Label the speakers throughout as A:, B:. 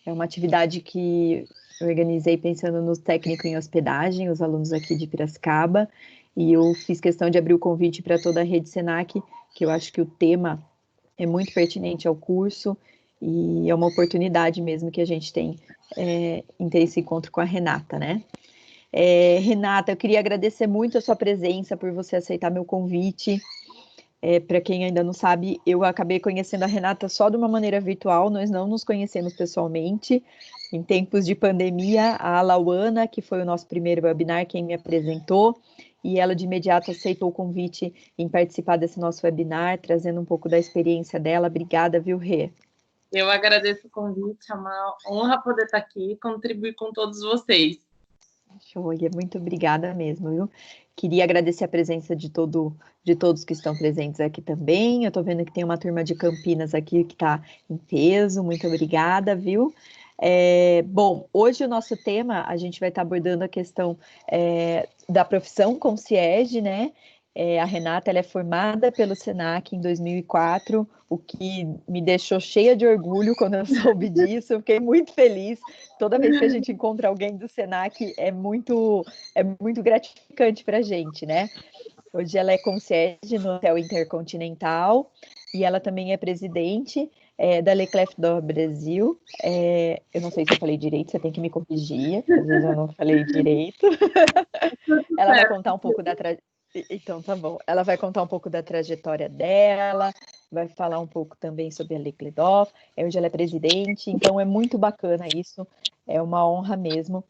A: É uma atividade que eu organizei pensando no técnico em hospedagem, os alunos aqui de Piracicaba, e eu fiz questão de abrir o convite para toda a rede Senac, que eu acho que o tema é muito pertinente ao curso, e é uma oportunidade mesmo que a gente tem em ter esse encontro com a Renata, né? Renata, eu queria agradecer muito a sua presença, por você aceitar meu convite. Para quem ainda não sabe, eu acabei conhecendo a Renata só de uma maneira virtual, nós não nos conhecemos pessoalmente. Em tempos de pandemia, a Lauana, que foi o nosso primeiro webinar, quem me apresentou, e ela de imediato aceitou o convite em participar desse nosso webinar, trazendo um pouco da experiência dela. Obrigada, viu, Rê?
B: Eu agradeço o convite, é uma honra poder estar aqui e contribuir com todos vocês.
A: Show, muito obrigada mesmo, viu? Queria agradecer a presença de todos que estão presentes aqui também. Eu estou vendo que tem uma turma de Campinas aqui que está em peso. Muito obrigada, viu? Bom, hoje o nosso tema, a gente vai estar abordando a questão da profissão concierge, né? A Renata, ela é formada pelo Senac em 2004, o que me deixou cheia de orgulho quando eu soube disso. Eu fiquei muito feliz. Toda vez que a gente encontra alguém do Senac, é muito gratificante para a gente, né? Hoje ela é concierge no Hotel Intercontinental e ela também é presidente da Leclerc d'Or Brasil. Eu não sei se eu falei direito, você tem que me corrigir, às vezes eu não falei direito. Ela vai contar um pouco da Então, tá bom. Ela vai contar um pouco da trajetória dela, vai falar um pouco também sobre a Leclerc d'Or. Hoje ela é presidente, então é muito bacana isso. É uma honra mesmo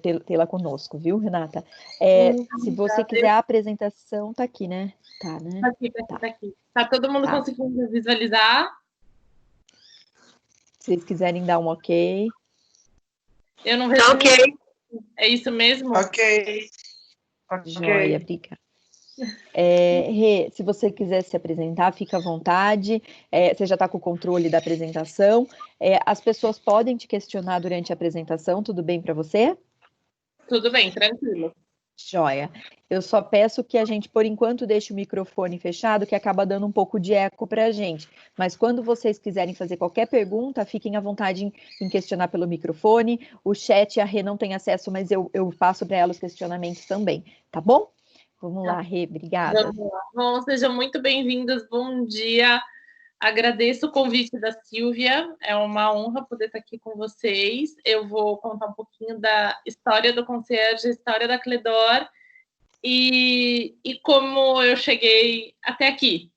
A: tê-la conosco, viu, Renata? Se você quiser a apresentação, tá aqui, né? Tá, né?
B: Tá aqui. Tá todo mundo conseguindo visualizar?
A: Se vocês quiserem dar um ok.
B: Eu não vejo.
C: Tá ok.
B: É isso mesmo?
C: Ok.
A: Joia, obrigada. Rê, se você quiser se apresentar, fica à vontade. Você já está com o controle da apresentação. As pessoas podem te questionar durante a apresentação, tudo bem para você?
B: Tudo bem, tranquilo.
A: Joia. Eu só peço que a gente, por enquanto, deixe o microfone fechado, que acaba dando um pouco de eco para a gente. Mas quando vocês quiserem fazer qualquer pergunta, fiquem à vontade em questionar pelo microfone. O chat, a Rê não tem acesso, mas eu passo para ela os questionamentos também, tá bom? Vamos lá, Rê, obrigada.
B: Vamos lá. Bom, sejam muito bem-vindas, bom dia. Agradeço o convite da Silvia, é uma honra poder estar aqui com vocês. Eu vou contar um pouquinho da história do concierge, a história da Cledor e como eu cheguei até aqui.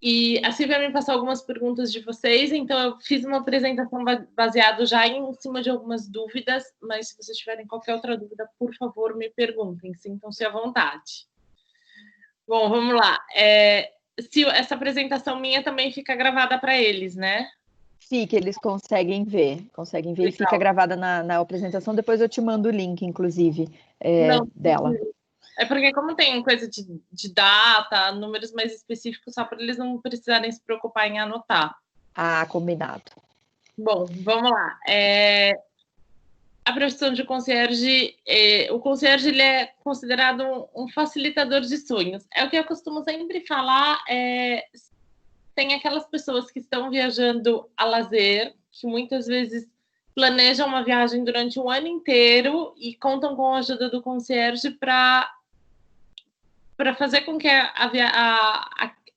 B: E a Silvia me passou algumas perguntas de vocês, então eu fiz uma apresentação baseada já em cima de algumas dúvidas, mas se vocês tiverem qualquer outra dúvida, por favor, me perguntem, sintam-se à vontade. Bom, vamos lá. Se essa apresentação minha também fica gravada para eles, né?
A: Fica, eles conseguem ver e fica gravada na apresentação. Depois eu te mando o link, inclusive, dela.
B: É porque como tem coisa de data, números mais específicos, só para eles não precisarem se preocupar em anotar.
A: Combinado.
B: Bom, vamos lá. A profissão de concierge, o concierge ele é considerado um facilitador de sonhos. É o que eu costumo sempre falar, tem aquelas pessoas que estão viajando a lazer, que muitas vezes planejam uma viagem durante um ano inteiro e contam com a ajuda do concierge para fazer com que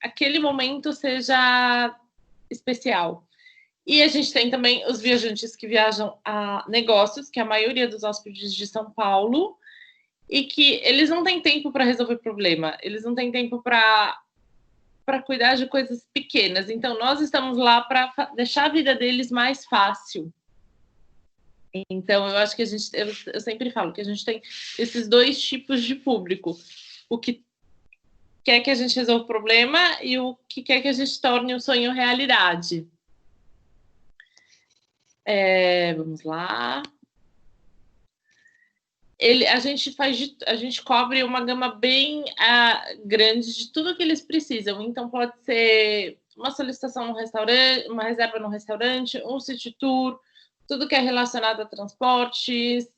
B: aquele momento seja especial. E a gente tem também os viajantes que viajam a negócios, que é a maioria dos hóspedes de São Paulo, e que eles não têm tempo para resolver problema, eles não têm tempo para cuidar de coisas pequenas. Então, nós estamos lá para deixar a vida deles mais fácil. Então, eu acho que eu sempre falo que a gente tem esses dois tipos de público. O que quer que a gente resolva o problema e o que quer que a gente torne o sonho realidade. Vamos lá. A gente cobre uma gama bem grande de tudo que eles precisam. Então, pode ser uma solicitação no restaurante, uma reserva no restaurante, um city tour, tudo que é relacionado a transportes.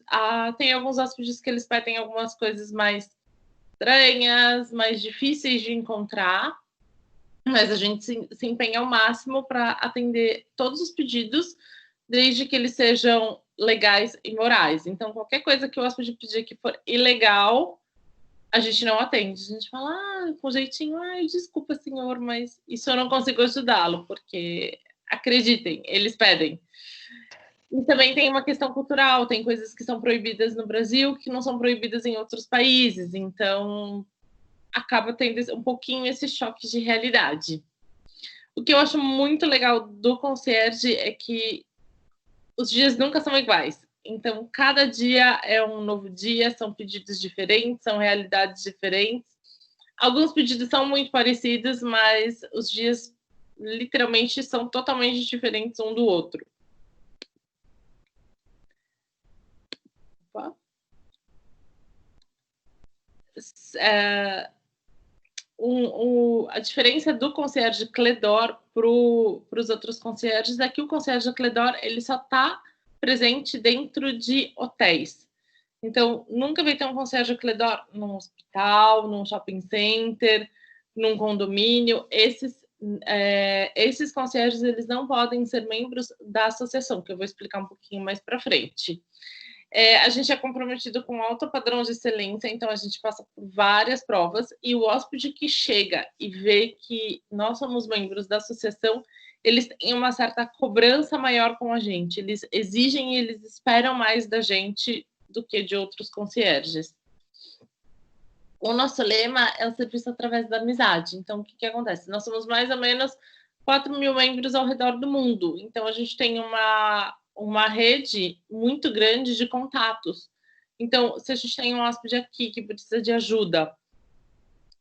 B: Tem alguns hóspedes que eles pedem algumas coisas mais estranhas, mais difíceis de encontrar, mas a gente se empenha ao máximo para atender todos os pedidos, desde que eles sejam legais e morais. Então, qualquer coisa que o hóspede pedir que for ilegal, a gente não atende. A gente fala, com jeitinho, desculpa, senhor, mas isso eu não consigo ajudá-lo, porque, acreditem, eles pedem. E também tem uma questão cultural, tem coisas que são proibidas no Brasil que não são proibidas em outros países, então acaba tendo um pouquinho esse choque de realidade. O que eu acho muito legal do concierge é que os dias nunca são iguais. Então, cada dia é um novo dia, são pedidos diferentes, são realidades diferentes. Alguns pedidos são muito parecidos, mas os dias literalmente são totalmente diferentes um do outro. A diferença do concierge Cledor para os outros concierges é que o concierge Cledor ele só está presente dentro de hotéis. Então, nunca vai ter um concierge Cledor num hospital, num shopping center, num condomínio. Esses concierges eles não podem ser membros da associação, que eu vou explicar um pouquinho mais para frente. A gente é comprometido com alto padrão de excelência, então a gente passa por várias provas, e o hóspede que chega e vê que nós somos membros da associação, eles têm uma certa cobrança maior com a gente, eles exigem e eles esperam mais da gente do que de outros concierges. O nosso lema é o serviço através da amizade. Então, o que acontece? Nós somos mais ou menos 4.000 membros ao redor do mundo, então a gente tem uma rede muito grande de contatos. Então, se a gente tem um hóspede aqui que precisa de ajuda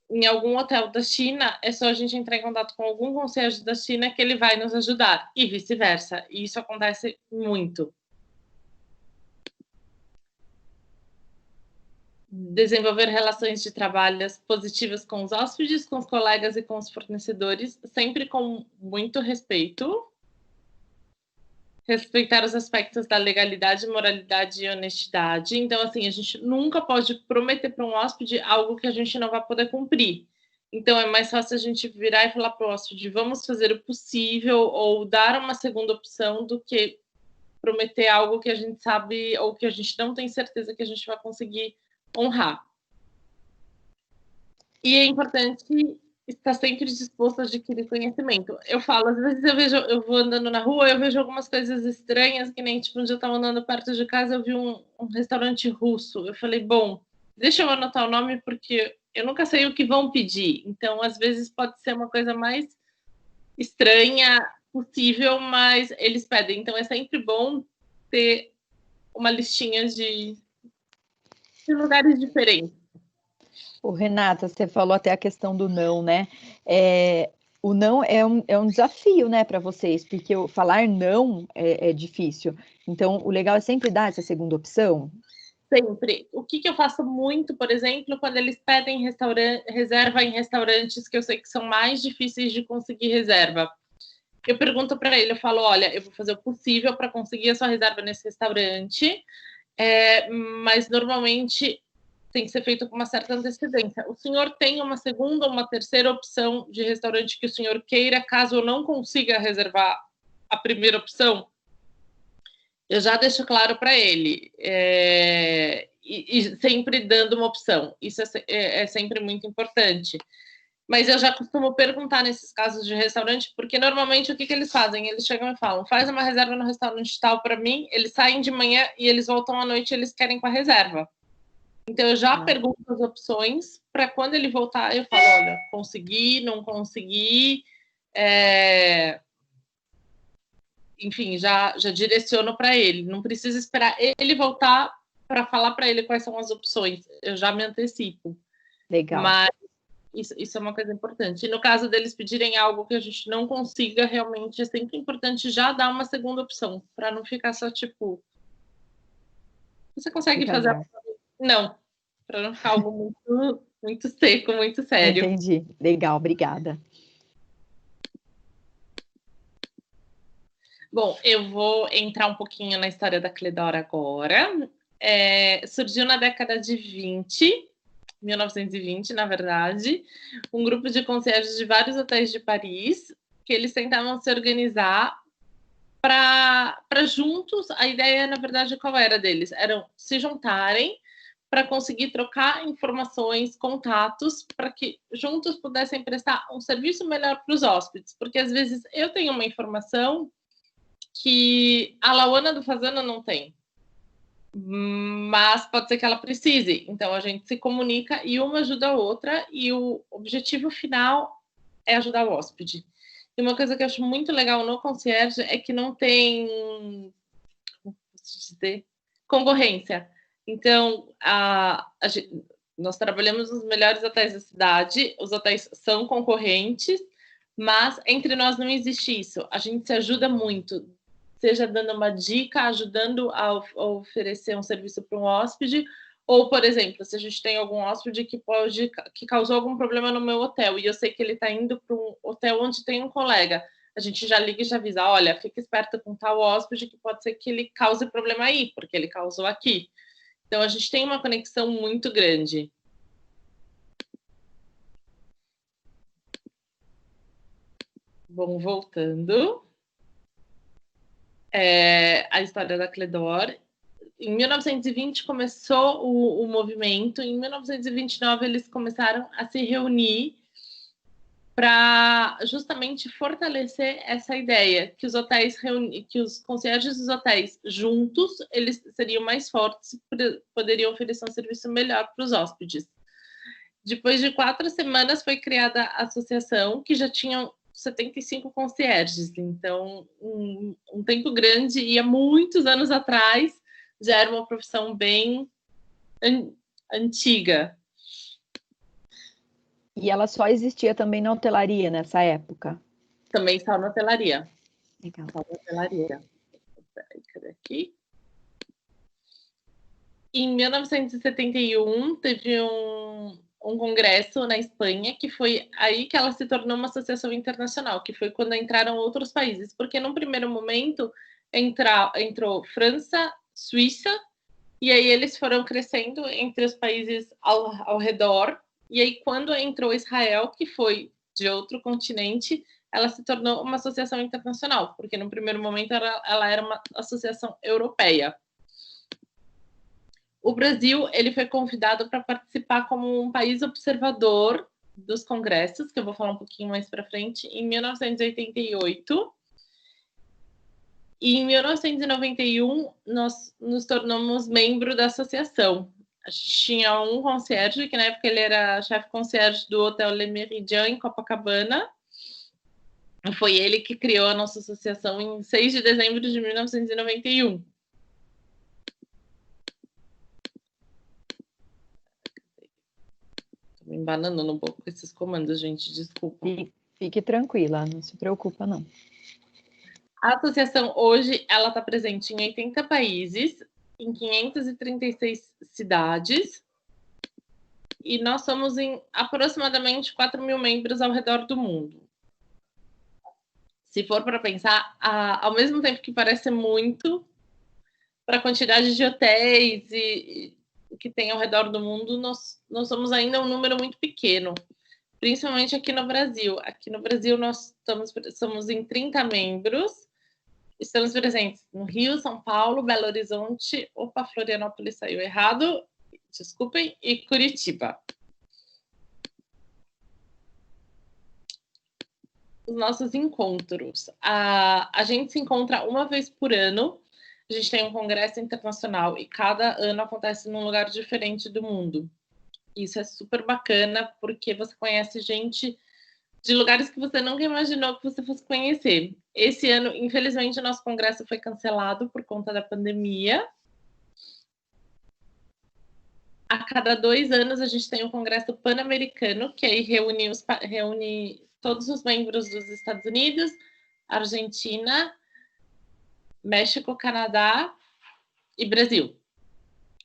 B: em algum hotel da China, é só a gente entrar em contato com algum concierge da China que ele vai nos ajudar, e vice-versa. E isso acontece muito. Desenvolver relações de trabalho positivas com os hóspedes, com os colegas e com os fornecedores, sempre com muito respeito. Respeitar os aspectos da legalidade, moralidade e honestidade. Então, assim, a gente nunca pode prometer para um hóspede algo que a gente não vai poder cumprir. Então, é mais fácil a gente virar e falar para o hóspede, vamos fazer o possível, ou dar uma segunda opção, do que prometer algo que a gente sabe ou que a gente não tem certeza que a gente vai conseguir honrar. E é importante estar sempre disposto a adquirir conhecimento. Eu falo, às vezes eu vou andando na rua, eu vejo algumas coisas estranhas, que nem, tipo, um dia eu estava andando perto de casa, eu vi um restaurante russo. Eu falei, bom, deixa eu anotar o nome, porque eu nunca sei o que vão pedir. Então, às vezes, pode ser uma coisa mais estranha possível, mas eles pedem. Então, é sempre bom ter uma listinha de lugares diferentes.
A: Renata, você falou até a questão do não, né? O não é um desafio, né, para vocês, porque falar não é difícil. Então, o legal é sempre dar essa segunda opção.
B: Sempre. O que eu faço muito, por exemplo, quando eles pedem reserva em restaurantes que eu sei que são mais difíceis de conseguir reserva. Eu pergunto para ele, eu falo, olha, eu vou fazer o possível para conseguir a sua reserva nesse restaurante, mas normalmente tem que ser feito com uma certa antecedência. O senhor tem uma segunda ou uma terceira opção de restaurante que o senhor queira, caso eu não consiga reservar a primeira opção? Eu já deixo claro para ele, e sempre dando uma opção. Isso é sempre muito importante. Mas eu já costumo perguntar nesses casos de restaurante, porque normalmente o que eles fazem? Eles chegam e falam, faz uma reserva no restaurante tal para mim, eles saem de manhã e eles voltam à noite e eles querem com a reserva. Então, eu já pergunto as opções, para quando ele voltar, eu falo, olha, consegui, não consegui, enfim, já direciono para ele. Não precisa esperar ele voltar para falar para ele quais são as opções. Eu já me antecipo.
A: Legal.
B: Mas isso é uma coisa importante. E no caso deles pedirem algo que a gente não consiga, realmente é sempre importante já dar uma segunda opção, para não ficar só tipo... Você consegue fazer... Não, para não ficar algo muito, muito seco, muito sério.
A: Entendi. Legal, obrigada.
B: Bom, eu vou entrar um pouquinho na história da Cledor agora. Surgiu na década de 1920, na verdade, um grupo de concierges de vários hotéis de Paris, que eles tentavam se organizar para juntos, a ideia, na verdade, qual era deles? Eram se juntarem para conseguir trocar informações, contatos, para que juntos pudessem prestar um serviço melhor para os hóspedes. Porque, às vezes, eu tenho uma informação que a Lauana do Fazano não tem, mas pode ser que ela precise. Então, a gente se comunica e uma ajuda a outra, e o objetivo final é ajudar o hóspede. E uma coisa que eu acho muito legal no concierge é que não tem, como posso dizer, concorrência. Então, nós trabalhamos nos melhores hotéis da cidade, os hotéis são concorrentes, mas entre nós não existe isso. A gente se ajuda muito, seja dando uma dica, ajudando a oferecer um serviço para um hóspede, ou, por exemplo, se a gente tem algum hóspede que causou algum problema no meu hotel e eu sei que ele está indo para um hotel onde tem um colega, a gente já liga e já avisa, olha, fica esperto com tal hóspede que pode ser que ele cause problema aí, porque ele causou aqui. Então, a gente tem uma conexão muito grande. Bom, voltando. A história da Cledor. Em 1920 começou o movimento, em 1929 eles começaram a se reunir para justamente fortalecer essa ideia que os hotéis que os concierges dos hotéis juntos eles seriam mais fortes, poderiam oferecer um serviço melhor para os hóspedes. Depois de 4 semanas foi criada a associação, que já tinham 75 concierges, então um tempo grande, e há muitos anos atrás já era uma profissão bem antiga.
A: E ela só existia também na hotelaria nessa época?
B: Também só na hotelaria.
A: Legal.
B: Só na hotelaria. Cadê aqui? Em 1971, teve um congresso na Espanha, que foi aí que ela se tornou uma associação internacional, que foi quando entraram outros países, porque num primeiro momento entrou França, Suíça, e aí eles foram crescendo entre os países ao redor, e aí quando entrou Israel, que foi de outro continente, ela se tornou uma associação internacional, porque no primeiro momento ela era uma associação europeia. O Brasil ele foi convidado para participar como um país observador dos congressos, que eu vou falar um pouquinho mais para frente, em 1988. E em 1991, nós nos tornamos membro da associação. A gente tinha um concierge, que na época ele era chefe concierge do Hotel Le Méridien, em Copacabana. Foi ele que criou a nossa associação em 6 de dezembro de 1991. Estou me embanando um pouco com esses comandos, gente, desculpa.
A: Fique tranquila, não se preocupa, não.
B: A associação hoje ela está presente em 80 países, em 536 cidades, e nós somos em aproximadamente 4 mil membros ao redor do mundo. Se for para pensar, ao mesmo tempo que parece muito, para a quantidade de hotéis e que tem ao redor do mundo, nós somos ainda um número muito pequeno, principalmente aqui no Brasil. Aqui no Brasil nós somos em 30 membros, estamos presentes no Rio, São Paulo, Belo Horizonte, Florianópolis saiu errado, desculpem, e Curitiba. Os nossos encontros. A gente se encontra uma vez por ano, a gente tem um congresso internacional e cada ano acontece num lugar diferente do mundo. Isso é super bacana, porque você conhece gente de lugares que você nunca imaginou que você fosse conhecer. Esse ano, infelizmente, o nosso congresso foi cancelado por conta da pandemia. A cada 2 anos, a gente tem um congresso pan-americano, que aí reúne todos os membros dos Estados Unidos, Argentina, México, Canadá e Brasil.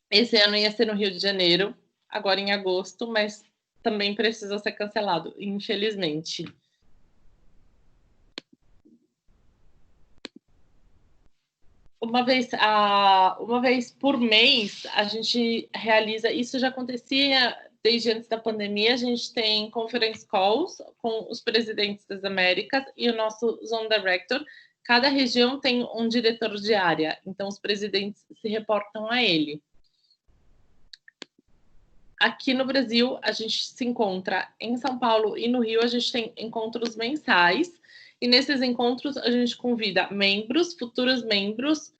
B: Esse ano ia ser no Rio de Janeiro, agora em agosto, mas também precisou ser cancelado, infelizmente. Uma vez por mês, a gente realiza, isso já acontecia desde antes da pandemia, a gente tem conference calls com os presidentes das Américas e o nosso Zone Director, cada região tem um diretor de área, então os presidentes se reportam a ele. Aqui no Brasil, a gente se encontra em São Paulo e no Rio, a gente tem encontros mensais, e nesses encontros a gente convida membros, futuros membros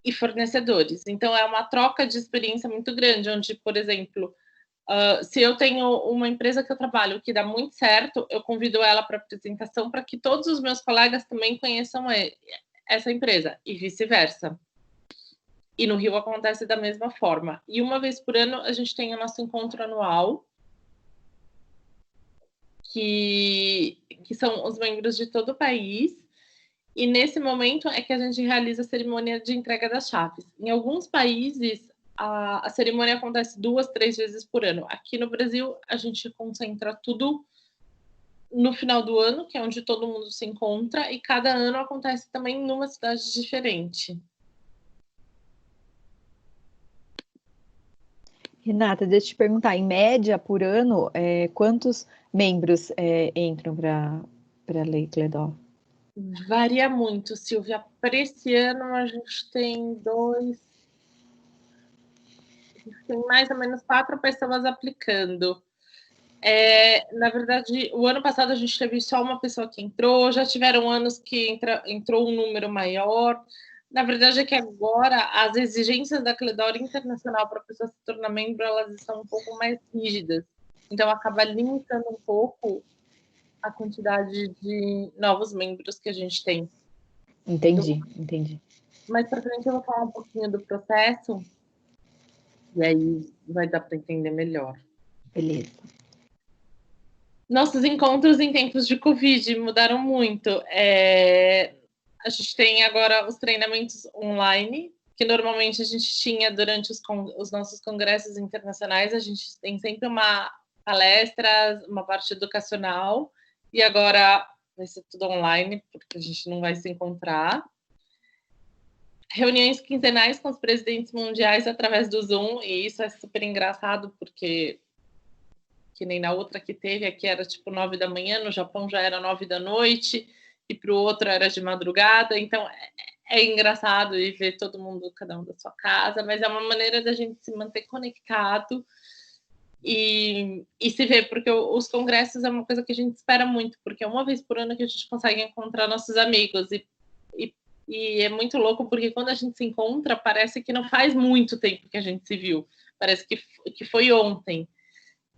B: e fornecedores. Então, é uma troca de experiência muito grande, onde, por exemplo, se eu tenho uma empresa que eu trabalho que dá muito certo, eu convido ela para apresentação para que todos os meus colegas também conheçam essa empresa, e vice-versa. E no Rio acontece da mesma forma. E uma vez por ano a gente tem o nosso encontro anual, que são os membros de todo o país. E nesse momento é que a gente realiza a cerimônia de entrega das chaves. Em alguns países, a cerimônia acontece 2, 3 vezes por ano. Aqui no Brasil, a gente concentra tudo no final do ano, que é onde todo mundo se encontra, e cada ano acontece também numa cidade diferente.
A: Renata, deixa eu te perguntar, em média, por ano, quantos membros entram para a Lei Cledó?
B: Varia muito, Silvia. Para esse ano, a gente tem tem mais ou menos 4 pessoas aplicando. Na verdade, o ano passado a gente teve só uma pessoa que entrou, já tiveram anos que entrou um número maior. Na verdade, é que agora as exigências da Cledó Internacional para a pessoa se tornar membro, elas estão um pouco mais rígidas. Então, acaba limitando um pouco a quantidade de novos membros que a gente tem.
A: Entendi.
B: Mais para frente eu vou falar um pouquinho do processo, e aí vai dar para entender melhor.
A: Beleza.
B: Nossos encontros em tempos de Covid mudaram muito. A gente tem agora os treinamentos online, que normalmente a gente tinha durante os nossos congressos internacionais. A gente tem sempre uma palestra, uma parte educacional, e agora vai ser tudo online, porque a gente não vai se encontrar. Reuniões quinzenais com os presidentes mundiais através do Zoom, e isso é super engraçado, porque que nem na outra que teve, aqui era tipo 9 da manhã, no Japão já era 9 da noite, e para o outro era de madrugada, então é engraçado e ver todo mundo, cada um da sua casa, mas é uma maneira da gente se manter conectado e se ver, porque os congressos é uma coisa que a gente espera muito, porque é uma vez por ano que a gente consegue encontrar nossos amigos, e é muito louco, porque quando a gente se encontra, parece que não faz muito tempo que a gente se viu, parece que foi ontem.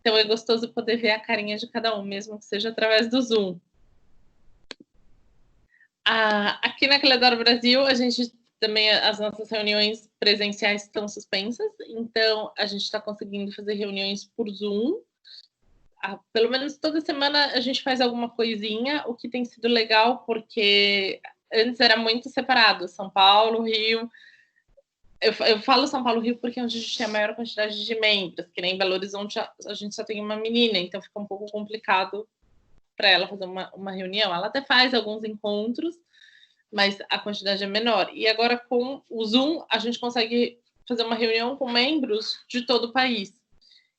B: Então é gostoso poder ver a carinha de cada um, mesmo que seja através do Zoom. Aqui na Cledó Brasil, a gente também, as nossas reuniões presenciais estão suspensas, então a gente está conseguindo fazer reuniões por Zoom. Pelo menos toda semana a gente faz alguma coisinha, o que tem sido legal, porque antes era muito separado, São Paulo, Rio. Eu falo São Paulo, Rio, porque é onde a gente tem a maior quantidade de membros, que nem em Belo Horizonte a gente só tem uma menina, então fica um pouco complicado para ela fazer uma reunião. Ela até faz alguns encontros, mas a quantidade é menor. E agora com o Zoom, a gente consegue fazer uma reunião com membros de todo o país.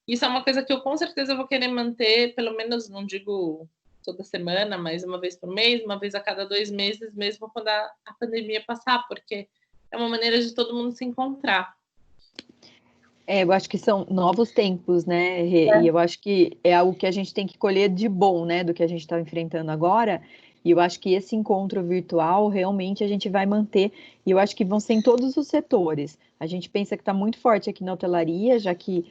B: Isso é uma coisa que eu com certeza vou querer manter, pelo menos, não digo toda semana, mas uma vez por mês, uma vez a cada 2 meses, mesmo quando a pandemia passar, porque é uma maneira de todo mundo se encontrar.
A: Eu acho que são novos tempos, né, Rê? E eu acho que é algo que a gente tem que colher de bom, né, do que a gente está enfrentando agora. E eu acho que esse encontro virtual realmente a gente vai manter, e eu acho que vão ser em todos os setores. A gente pensa que está muito forte aqui na hotelaria, já que,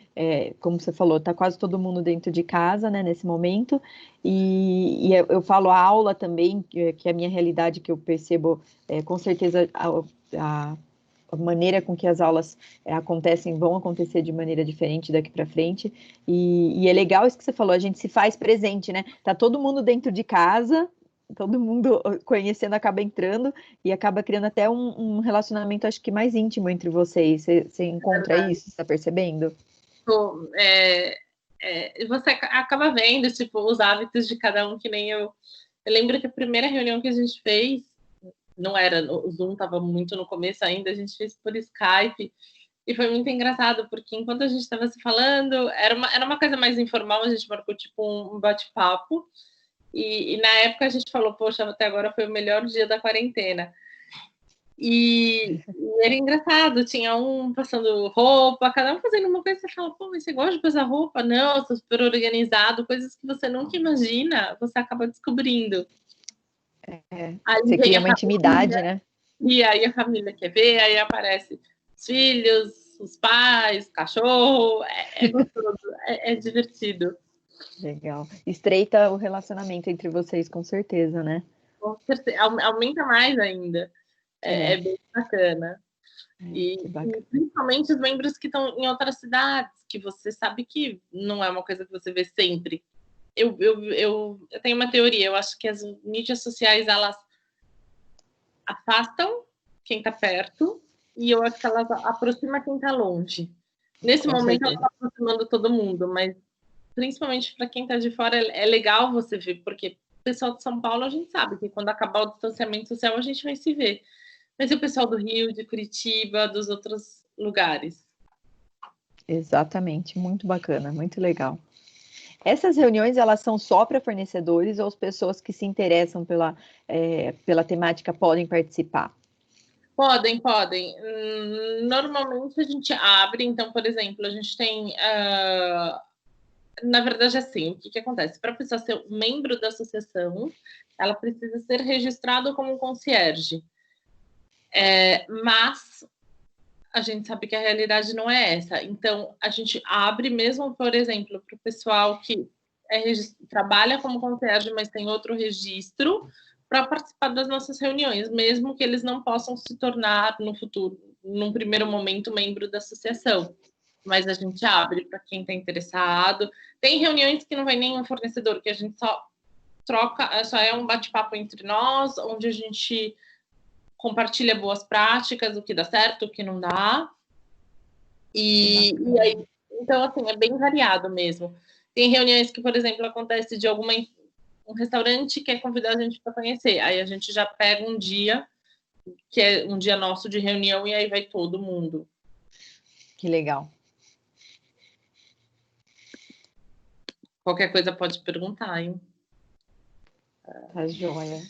A: como você falou, está quase todo mundo dentro de casa, né, nesse momento. E eu falo a aula também, que é a minha realidade, que eu percebo, com certeza, a maneira com que as aulas acontecem, vão acontecer de maneira diferente daqui para frente. E é legal isso que você falou, a gente se faz presente, né? Tá todo mundo dentro de casa, todo mundo conhecendo, acaba entrando e acaba criando até um relacionamento, acho que mais íntimo entre vocês. Você encontra isso? Você está percebendo?
B: Você acaba vendo, tipo, os hábitos de cada um, que nem eu. Eu lembro que a primeira reunião que a gente fez, não era, o Zoom estava muito no começo ainda, a gente fez por Skype, e foi muito engraçado, porque enquanto a gente estava se falando, era uma coisa mais informal, a gente marcou tipo um bate-papo, E na época a gente falou, poxa, até agora foi o melhor dia da quarentena. E era engraçado, tinha um passando roupa, cada um fazendo uma coisa, você fala, pô, mas você gosta de passar roupa? Não, eu sou super organizado, coisas que você nunca imagina, você acaba descobrindo. Aí
A: Você
B: vem
A: cria
B: a
A: uma
B: família,
A: intimidade, né?
B: e aí a família quer ver, aí aparece os filhos, os pais, o cachorro, é gostoso, é divertido.
A: Legal. Estreita o relacionamento entre vocês, com certeza, né?
B: Com certeza, aumenta mais ainda, é bem bacana.
A: Que
B: E
A: bacana.
B: principalmente os membros que estão em outras cidades, que você sabe que não é uma coisa que você vê sempre. Eu tenho uma teoria, eu acho que as mídias sociais, elas afastam quem está perto, e eu acho que elas aproximam quem está longe. Nesse
A: Com
B: momento, ela
A: certeza.
B: está aproximando todo mundo, mas principalmente para quem está de fora, é legal você ver, porque o pessoal de São Paulo, a gente sabe que quando acabar o distanciamento social, a gente vai se ver. Mas e o pessoal do Rio, de Curitiba, dos outros lugares?
A: Exatamente. Muito bacana, muito legal. Essas reuniões, elas são só para fornecedores ou as pessoas que se interessam pela temática podem participar?
B: Podem, podem. Normalmente a gente abre, então, por exemplo, a gente tem. Na verdade, assim, o que acontece? Para a pessoa ser membro da associação, ela precisa ser registrada como concierge. Mas a gente sabe que a realidade não é essa. Então, a gente abre mesmo, por exemplo, para o pessoal que trabalha como concierge, mas tem outro registro, para participar das nossas reuniões, mesmo que eles não possam se tornar no futuro, num primeiro momento, membro da associação. Mas a gente abre para quem está interessado. Tem reuniões que não vai nenhum fornecedor, que a gente só troca, só é um bate-papo entre nós, onde a gente compartilha boas práticas, o que dá certo, o que não dá. E aí, então, assim, é bem variado mesmo. Tem reuniões que, por exemplo, acontece de um restaurante quer convidar a gente para conhecer. Aí a gente já pega um dia, que é um dia nosso de reunião, e aí vai todo mundo.
A: Que legal.
B: Qualquer coisa pode perguntar, hein?
A: Tá joia.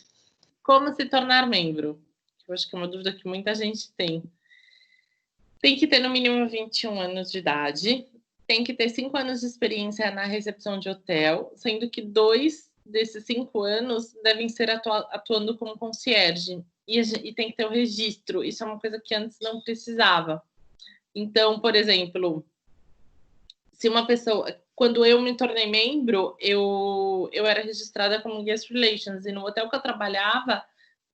B: Como se tornar membro? Eu acho que é uma dúvida que muita gente tem. Tem que ter no mínimo 21 anos de idade, tem que ter 5 anos de experiência na recepção de hotel, sendo que 2 desses 5 anos devem ser atuando como concierge. E tem que ter o registro. Isso é uma coisa que antes não precisava. Então, por exemplo, se uma pessoa... Quando eu me tornei membro, eu era registrada como Guest Relations. E no hotel que eu trabalhava,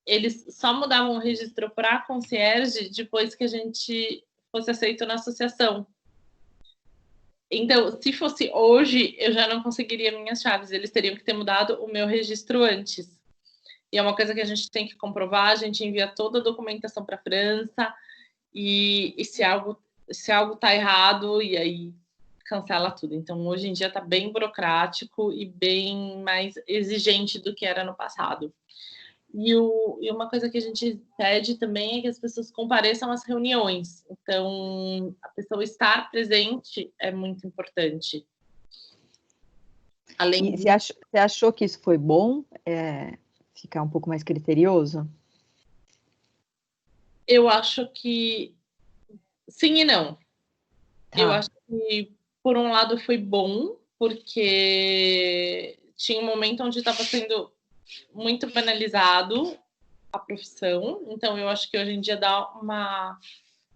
B: eles só mudavam o registro para concierge depois que a gente fosse aceito na associação. Então, se fosse hoje, eu já não conseguiria minhas chaves. Eles teriam que ter mudado o meu registro antes. E é uma coisa que a gente tem que comprovar. A gente envia toda a documentação para a França. E se algo está errado, e aí cancela tudo. Então, hoje em dia está bem burocrático e bem mais exigente do que era no passado. E uma coisa que a gente pede também é que as pessoas compareçam às reuniões. Então, a pessoa estar presente é muito importante. Além
A: E
B: disso,
A: você achou que isso foi bom? Ficar um pouco mais criterioso?
B: eu acho que sim e não. Eu
A: Tá.
B: acho que, por um lado, foi bom, porque tinha um momento onde estava sendo muito banalizado a profissão. Então, eu acho que hoje em dia dá uma...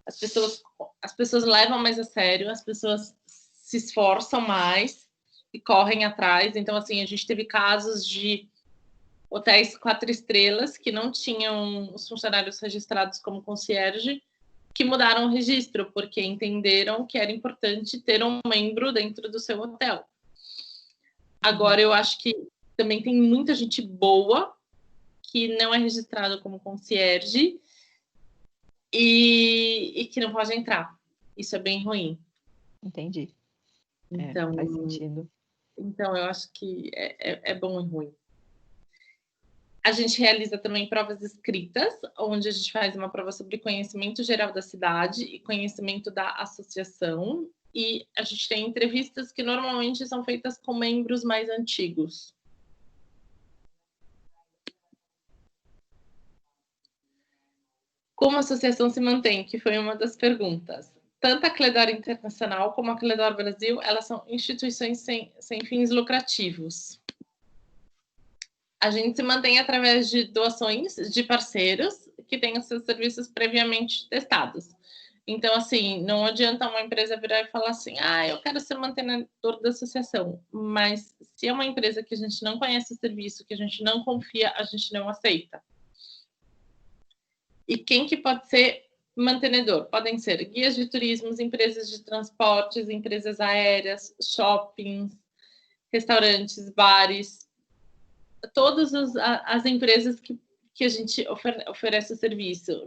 B: As pessoas levam mais a sério, as pessoas se esforçam mais e correm atrás. Então, assim, a gente teve casos de hotéis 4 estrelas que não tinham os funcionários registrados como concierge, que mudaram o registro, porque entenderam que era importante ter um membro dentro do seu hotel. Agora, eu acho que também tem muita gente boa que não é registrada como concierge e que não pode entrar. Isso é bem ruim.
A: Entendi.
B: Então,
A: Faz sentido.
B: então eu acho que é bom e ruim. A gente realiza também provas escritas, onde a gente faz uma prova sobre conhecimento geral da cidade e conhecimento da associação. E a gente tem entrevistas que normalmente são feitas com membros mais antigos. Como a associação se mantém, que foi uma das perguntas. Tanto a Cledor Internacional como a Cledor Brasil, elas são instituições sem fins lucrativos. A gente se mantém através de doações de parceiros que tenham seus serviços previamente testados. Então, assim, não adianta uma empresa virar e falar assim, eu quero ser mantenedor da associação, mas se é uma empresa que a gente não conhece o serviço, que a gente não confia, a gente não aceita. E quem que pode ser mantenedor? Podem ser guias de turismos, empresas de transportes, empresas aéreas, shoppings, restaurantes, bares, todas as empresas que a gente oferece o serviço.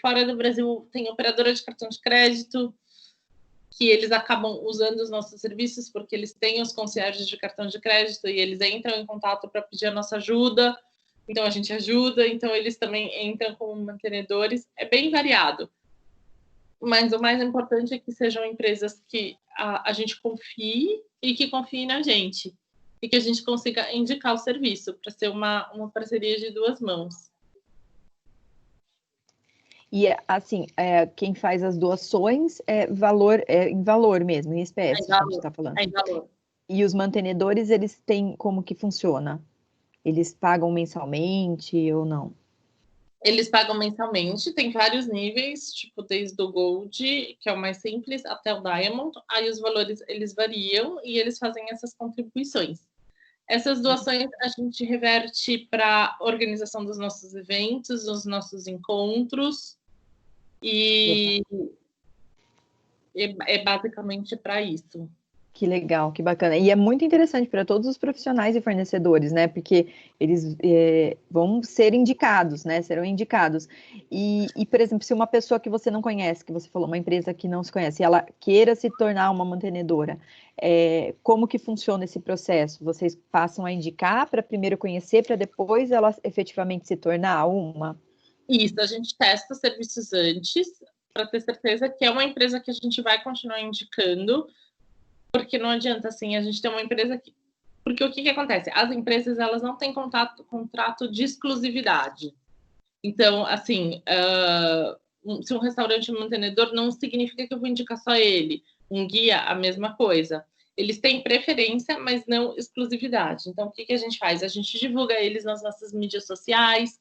B: Fora do Brasil, tem operadora de cartão de crédito, que eles acabam usando os nossos serviços, porque eles têm os concierges de cartão de crédito e eles entram em contato para pedir a nossa ajuda, então a gente ajuda, então eles também entram como mantenedores, é bem variado. Mas o mais importante é que sejam empresas que a gente confie e que confiem na gente. E que a gente consiga indicar o serviço para ser uma parceria de duas mãos.
A: E, assim, quem faz as doações em valor mesmo, em espécie, a gente está falando.
B: Em valor.
A: E os mantenedores, eles têm como que funciona? Eles pagam mensalmente ou não?
B: Eles pagam mensalmente, tem vários níveis, tipo desde o Gold, que é o mais simples, até o Diamond. Aí os valores, eles variam e eles fazem essas contribuições. Essas doações a gente reverte para a organização dos nossos eventos, dos nossos encontros, e é basicamente para isso.
A: Que legal, que bacana. E é muito interessante para todos os profissionais e fornecedores, né? Porque eles vão ser indicados, né? Serão indicados. E, por exemplo, se uma pessoa que você não conhece, que você falou, uma empresa que não se conhece, ela queira se tornar uma mantenedora, como que funciona esse processo? Vocês passam a indicar para primeiro conhecer, para depois ela efetivamente se tornar uma?
B: Isso, a gente testa os serviços antes, para ter certeza que é uma empresa que a gente vai continuar indicando, porque não adianta, assim, a gente ter uma empresa que... Porque o que acontece? As empresas, elas não têm contrato de exclusividade. Então, assim, se um restaurante é mantenedor, não significa que eu vou indicar só ele. Um guia, a mesma coisa. Eles têm preferência, mas não exclusividade. Então, o que a gente faz? A gente divulga eles nas nossas mídias sociais.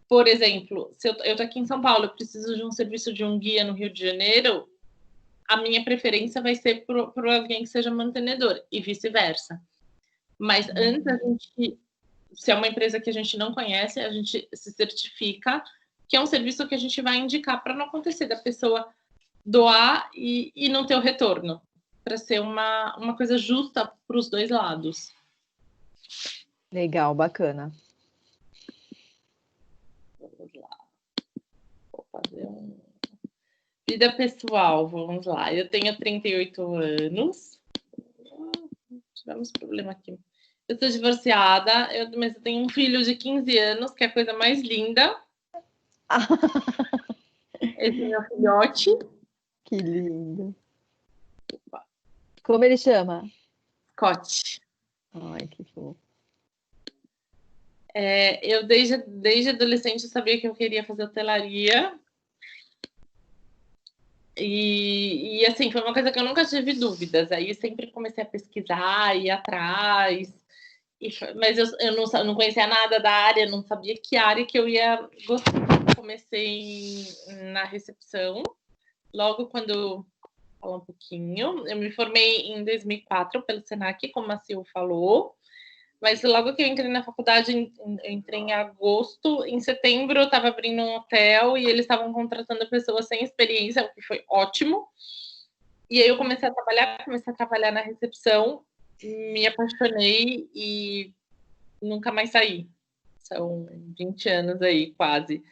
B: Por exemplo, se eu estou aqui em São Paulo, eu preciso de um serviço de um guia no Rio de Janeiro, a minha preferência vai ser por alguém que seja mantenedor, e vice-versa. Mas antes, a gente, se é uma empresa que a gente não conhece, a gente se certifica que é um serviço que a gente vai indicar para não acontecer da pessoa doar e não ter o retorno, para ser uma coisa justa para os dois lados.
A: Legal, bacana.
B: Vamos lá. Vou fazer vida pessoal, vamos lá. Eu tenho 38 anos. Tivemos problema aqui. Eu sou divorciada, mas eu tenho um filho de 15 anos, que é a coisa mais linda. Esse é meu filhote.
A: Que lindo. Como ele chama?
B: Scott.
A: Ai, que fofo.
B: Eu, desde adolescente, sabia que eu queria fazer hotelaria. E assim, foi uma coisa que eu nunca tive dúvidas. Aí sempre comecei a pesquisar, ir atrás. Mas eu não conhecia nada da área, não sabia que área que eu ia gostar. Comecei na recepção, logo quando... Falar um pouquinho. Eu me formei em 2004 pelo Senac, como a Sil falou. Mas logo que eu entrei na faculdade, eu entrei em agosto. Em setembro, eu estava abrindo um hotel e eles estavam contratando pessoas sem experiência, o que foi ótimo. E aí eu comecei a trabalhar na recepção, me apaixonei e nunca mais saí. São 20 anos aí, quase.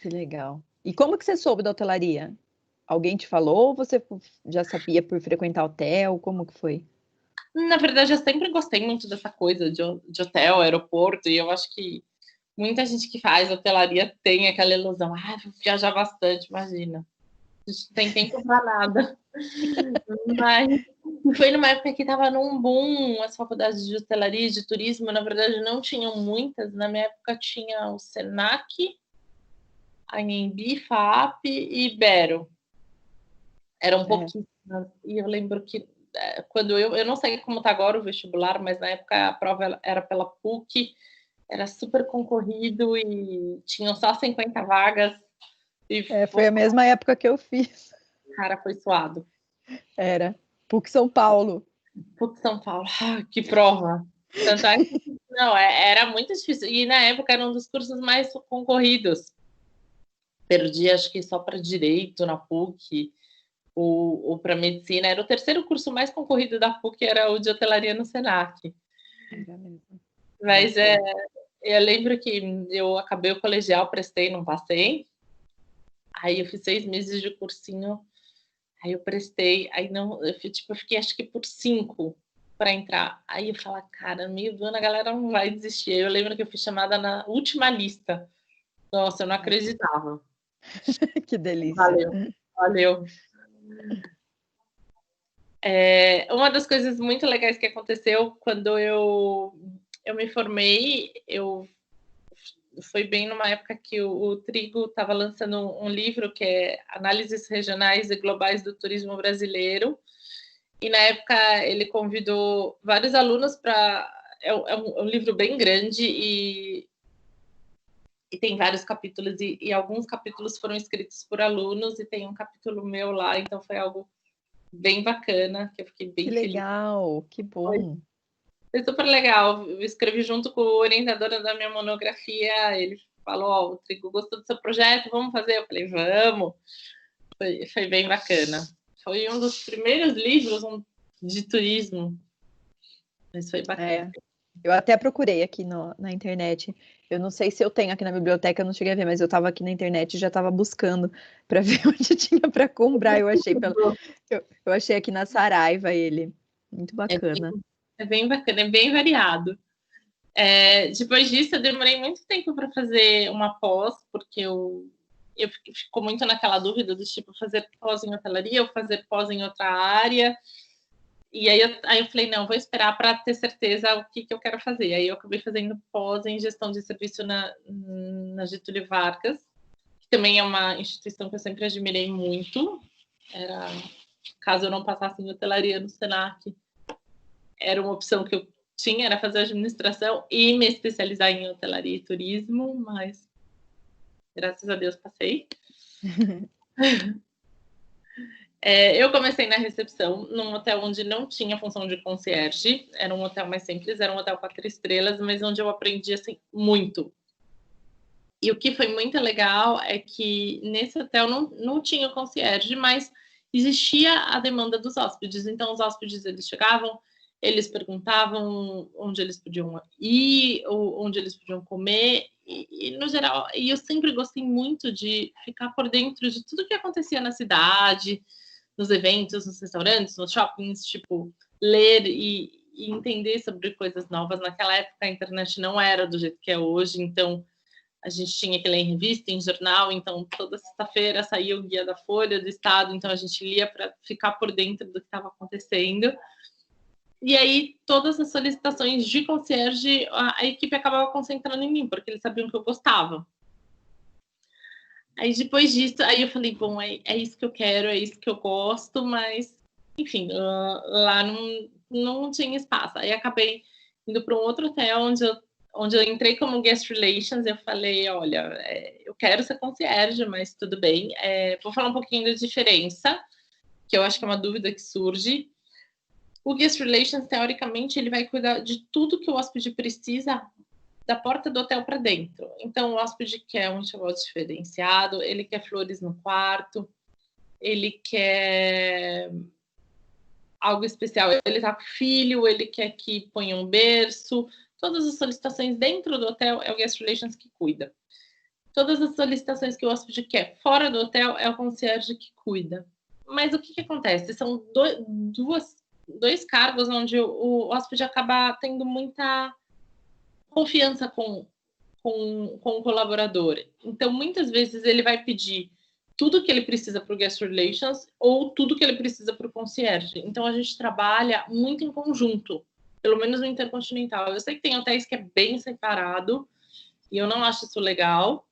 A: Que legal. E como que você soube da hotelaria? Alguém te falou ou você já sabia por frequentar hotel? Como que foi?
B: Na verdade, eu sempre gostei muito dessa coisa de hotel, aeroporto, e eu acho que muita gente que faz hotelaria tem aquela ilusão. Vou viajar bastante, imagina. A gente não tem tempo para nada. Mas foi numa época que estava num boom as faculdades de hotelaria e de turismo. Na verdade, não tinham muitas. Na minha época tinha o Senac, Anhembi, FAP e Ibero. Eram pouquíssimas. E eu lembro que quando eu não sei como está agora o vestibular, mas na época a prova era pela PUC, era super concorrido e tinham só 50 vagas. E
A: foi a mesma época que eu fiz.
B: Cara, foi suado.
A: Era PUC São Paulo.
B: PUC São Paulo, que prova. Tanto é que, não, era muito difícil. E na época era um dos cursos mais concorridos. Perdi, acho que só para Direito na PUC. Ou para medicina, era o terceiro curso mais concorrido da PUC, era o de hotelaria no Senac. Mas eu lembro que eu acabei o colegial, prestei, não passei. Aí eu fiz 6 meses de cursinho, aí eu prestei, aí não, eu fiquei acho que por 5 para entrar. Aí eu falo, cara, meio do ano a galera não vai desistir. Eu lembro que eu fui chamada na última lista. Nossa, eu não acreditava.
A: Que delícia.
B: Valeu. Uma das coisas muito legais que aconteceu quando eu me formei, foi bem numa época que o Trigo estava lançando um livro que é Análises Regionais e Globais do Turismo Brasileiro, e na época ele convidou vários alunos para... É um livro bem grande e tem vários capítulos, e alguns capítulos foram escritos por alunos, e tem um capítulo meu lá, então foi algo bem bacana, que eu fiquei bem feliz.
A: Que legal, que bom.
B: Foi super legal. Eu escrevi junto com o orientador da minha monografia. Ele falou, o Trigo gostou do seu projeto, vamos fazer? Eu falei, vamos. Foi bem bacana. Foi um dos primeiros livros de turismo. Mas foi bacana.
A: Eu até procurei aqui na internet. Eu não sei se eu tenho aqui na biblioteca, eu não cheguei a ver, mas eu estava aqui na internet e já estava buscando para ver onde tinha para comprar. Eu achei aqui na Saraiva ele. Muito bacana.
B: É bem bacana, é bem variado. Depois disso, eu demorei muito tempo para fazer uma pós, porque eu fico muito naquela dúvida do tipo, fazer pós em hotelaria ou fazer pós em outra área. E aí eu falei, não, vou esperar para ter certeza o que eu quero fazer. Aí eu acabei fazendo pós em gestão de serviço na Getúlio Vargas, que também é uma instituição que eu sempre admirei muito. Caso eu não passasse em hotelaria no Senac, era uma opção que eu tinha, era fazer administração e me especializar em hotelaria e turismo, mas graças a Deus passei. Eu comecei na recepção num hotel onde não tinha função de concierge, era um hotel mais simples, era um hotel 4 estrelas, mas onde eu aprendi assim muito. E o que foi muito legal é que nesse hotel não tinha concierge, mas existia a demanda dos hóspedes. Então os hóspedes eles chegavam, eles perguntavam onde eles podiam ir, ou onde eles podiam comer, e no geral, e eu sempre gostei muito de ficar por dentro de tudo que acontecia na cidade, nos eventos, nos restaurantes, nos shoppings, tipo, ler e entender sobre coisas novas. Naquela época a internet não era do jeito que é hoje, então a gente tinha que ler em revista, em jornal, então toda sexta-feira saía o guia da Folha, do Estado, então a gente lia para ficar por dentro do que estava acontecendo. E aí todas as solicitações de concierge, a equipe acabava concentrando em mim, porque eles sabiam que eu gostava. Aí depois disso, aí eu falei, bom, é isso que eu quero, é isso que eu gosto, mas, enfim, lá não tinha espaço. Aí acabei indo para um outro hotel onde eu entrei como guest relations. Eu falei, olha, eu quero ser concierge, mas tudo bem. Vou falar um pouquinho da diferença, que eu acho que é uma dúvida que surge. O guest relations, teoricamente, ele vai cuidar de tudo que o hóspede precisa da porta do hotel para dentro. Então, o hóspede quer um enxoval diferenciado, ele quer flores no quarto, ele quer algo especial, ele tá com filho, ele quer que ponha um berço. Todas as solicitações dentro do hotel é o guest relations que cuida. Todas as solicitações que o hóspede quer fora do hotel é o concierge que cuida. Mas o que acontece? São dois cargos onde o hóspede acaba tendo muita confiança com o colaborador. Então, muitas vezes, ele vai pedir tudo que ele precisa para o guest relations ou tudo que ele precisa para o concierge. Então, a gente trabalha muito em conjunto, pelo menos no Intercontinental. Eu sei que tem hotéis que é bem separado e eu não acho isso legal,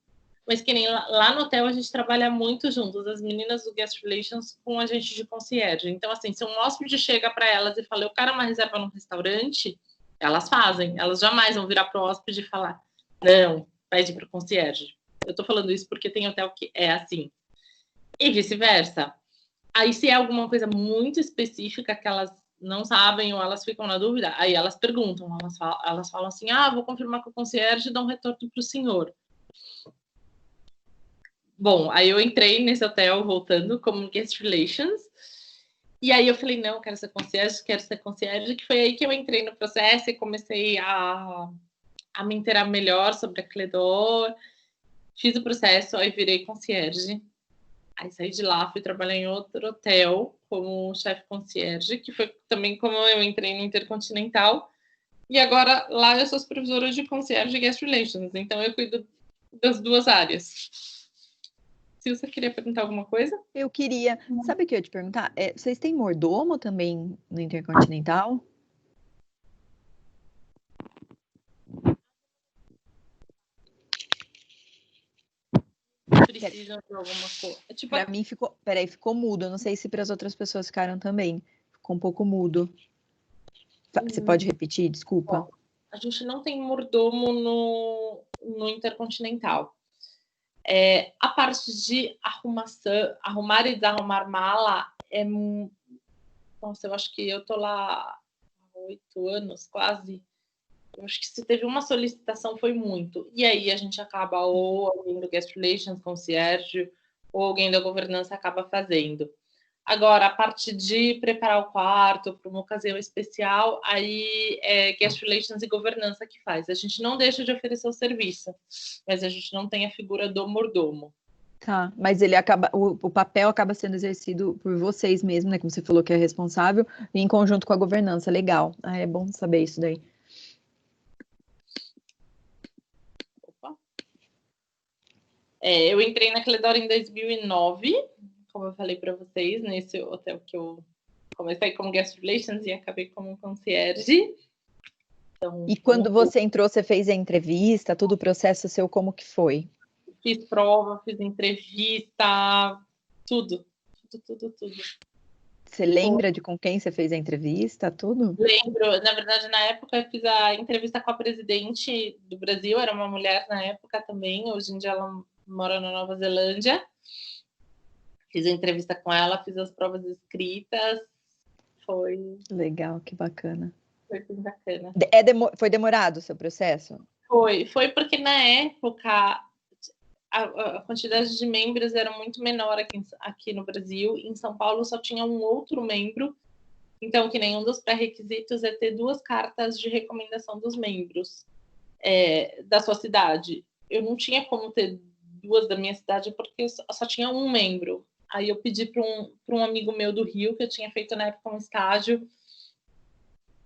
B: mas que nem lá no hotel a gente trabalha muito juntos, as meninas do Guest Relations com a gente de concierge. Então, assim, se um hóspede chega para elas e fala, eu quero uma reserva num restaurante, elas fazem. Elas jamais vão virar para o hóspede e falar, não, pede para o concierge. Eu tô falando isso porque tem hotel que é assim. E vice-versa. Aí, se é alguma coisa muito específica que elas não sabem ou elas ficam na dúvida, aí elas perguntam, elas falam assim, vou confirmar com o concierge e dou um retorno para o senhor. Bom, aí eu entrei nesse hotel, voltando, como Guest Relations, e aí eu falei, não, quero ser concierge, que foi aí que eu entrei no processo e comecei a me inteirar melhor sobre a Cledor, fiz o processo, aí virei concierge, aí saí de lá, fui trabalhar em outro hotel como chefe concierge, que foi também como eu entrei no Intercontinental, e agora lá eu sou supervisora de concierge e Guest Relations, então eu cuido das duas áreas. Se você queria perguntar alguma coisa?
A: Eu queria. Sabe o que eu ia te perguntar? Vocês têm mordomo também no Intercontinental?
B: Precisam de alguma coisa. Tipo,
A: para mim ficou. Peraí, ficou mudo. Eu não sei se para as outras pessoas ficaram também. Ficou um pouco mudo. Você pode repetir? Desculpa.
B: A gente não tem mordomo no Intercontinental. A parte de arrumar e desarrumar mala Nossa, eu acho que eu tô lá há 8 anos, quase. Eu acho que se teve uma solicitação foi muito. E aí a gente acaba, ou alguém do Guest Relations, concierge, ou alguém da governança acaba fazendo. Agora, a parte de preparar o quarto para uma ocasião especial, aí é Guest Relations e governança que faz. A gente não deixa de oferecer o serviço, mas a gente não tem a figura do mordomo.
A: Tá, mas ele acaba, o papel acaba sendo exercido por vocês mesmos, né? Como você falou que é responsável, em conjunto com a governança. Legal. É bom saber isso daí.
B: Opa. Eu entrei na Cledor em 2009, como eu falei para vocês, nesse hotel que eu comecei como Guest Relations e acabei como concierge. Então,
A: e quando você entrou, você fez a entrevista, todo o processo seu, como que foi?
B: Fiz prova, fiz entrevista, tudo.
A: Você lembra de com quem você fez a entrevista, tudo?
B: Lembro, na verdade, na época eu fiz a entrevista com a presidente do Brasil, era uma mulher na época também, hoje em dia ela mora na Nova Zelândia. Fiz a entrevista com ela, fiz as provas escritas, foi...
A: Legal, que bacana.
B: Foi bem bacana.
A: Foi demorado o seu processo?
B: Foi porque na época a quantidade de membros era muito menor aqui no Brasil. Em São Paulo só tinha um outro membro. Então, que nenhum dos pré-requisitos é ter 2 cartas de recomendação dos membros da sua cidade. Eu não tinha como ter 2 da minha cidade porque eu só tinha um membro. Aí eu pedi para um amigo meu do Rio, que eu tinha feito na época um estágio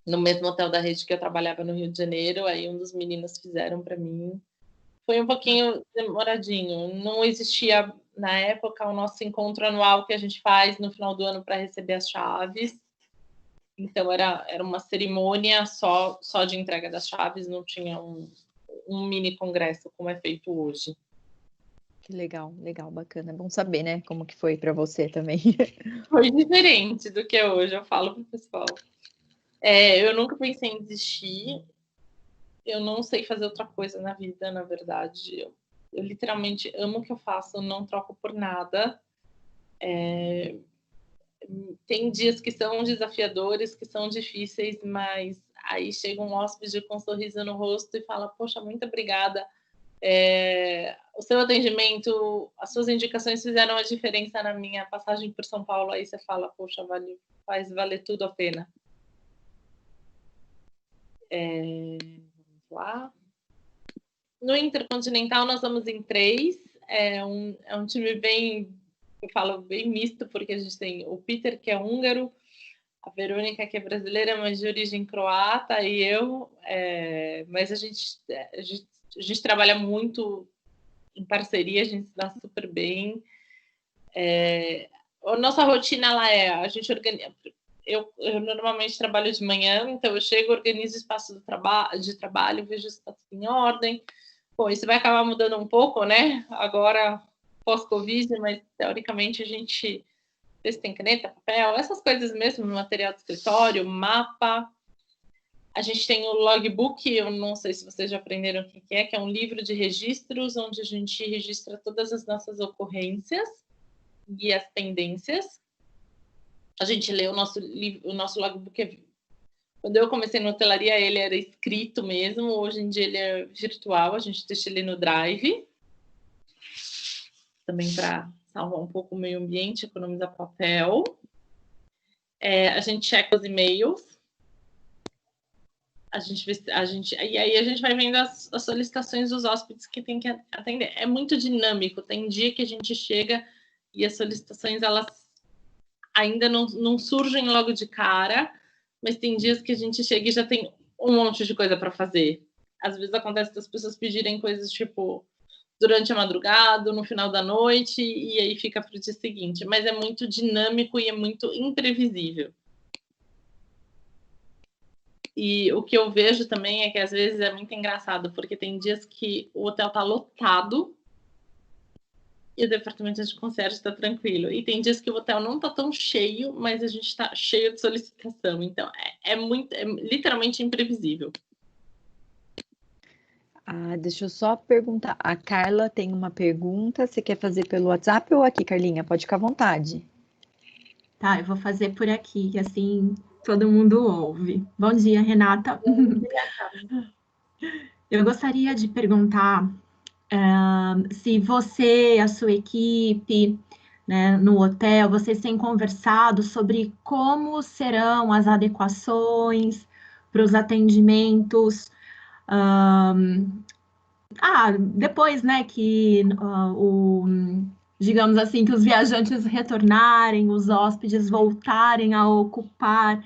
B: no mesmo hotel da rede que eu trabalhava no Rio de Janeiro. Aí um dos meninos fizeram para mim. Foi um pouquinho demoradinho. Não existia, na época, o nosso encontro anual que a gente faz no final do ano para receber as chaves. Então, era uma cerimônia só de entrega das chaves, não tinha um mini congresso como é feito hoje.
A: Que legal, bacana. É bom saber, né, como que foi para você também.
B: Foi diferente do que é hoje, eu falo pro pessoal. Eu nunca pensei em desistir. Eu não sei fazer outra coisa na vida, na verdade. Eu literalmente amo o que eu faço, não troco por nada. Tem dias que são desafiadores, que são difíceis, mas aí chega um hóspede com um sorriso no rosto e fala, poxa, muito obrigada. O seu atendimento, as suas indicações fizeram a diferença na minha passagem por São Paulo. Aí você fala, poxa, faz valer tudo a pena. Vamos lá. No Intercontinental nós vamos em 3. É um time bem, eu falo, bem misto, porque a gente tem o Peter, que é húngaro, a Verônica, que é brasileira, mas de origem croata, e eu. Mas a gente trabalha muito em parceria, a gente se dá super bem. A nossa rotina lá a gente organiza. Eu normalmente trabalho de manhã, então eu chego, organizo o espaço de trabalho, vejo o espaço em ordem, Bom, isso vai acabar mudando um pouco, né? Agora, pós-Covid, mas teoricamente a gente vê se tem caneta, papel, essas coisas mesmo, material de escritório, mapa. A gente tem o logbook, eu não sei se vocês já aprenderam o que é um livro de registros, onde a gente registra todas as nossas ocorrências e as pendências. A gente lê o nosso logbook. Quando eu comecei na hotelaria, ele era escrito mesmo. Hoje em dia ele é virtual. A gente deixa ele no Drive. Também para salvar um pouco o meio ambiente, economizar papel. A gente checa os e-mails. E aí a gente vai vendo as solicitações dos hóspedes que tem que atender. É muito dinâmico. Tem dia que a gente chega e as solicitações, elas ainda não surgem logo de cara, mas tem dias que a gente chega e já tem um monte de coisa para fazer. Às vezes acontece das pessoas pedirem coisas tipo durante a madrugada, no final da noite, e aí fica para o dia seguinte. Mas é muito dinâmico e é muito imprevisível. E o que eu vejo também é que às vezes é muito engraçado, porque tem dias que o hotel tá lotado e o departamento de concierge está tranquilo. E tem dias que o hotel não tá tão cheio, mas a gente está cheio de solicitação. Então, é literalmente imprevisível.
A: Deixa eu só perguntar. A Carla tem uma pergunta. Você quer fazer pelo WhatsApp ou aqui, Carlinha? Pode ficar à vontade.
C: Tá, eu vou fazer por aqui, que assim todo mundo ouve. Bom dia, Renata.
B: Bom dia,
C: eu gostaria de perguntar se você, a sua equipe, né, no hotel, vocês têm conversado sobre como serão as adequações para os atendimentos. Depois, né, que digamos assim, que os viajantes retornarem, os hóspedes voltarem a ocupar,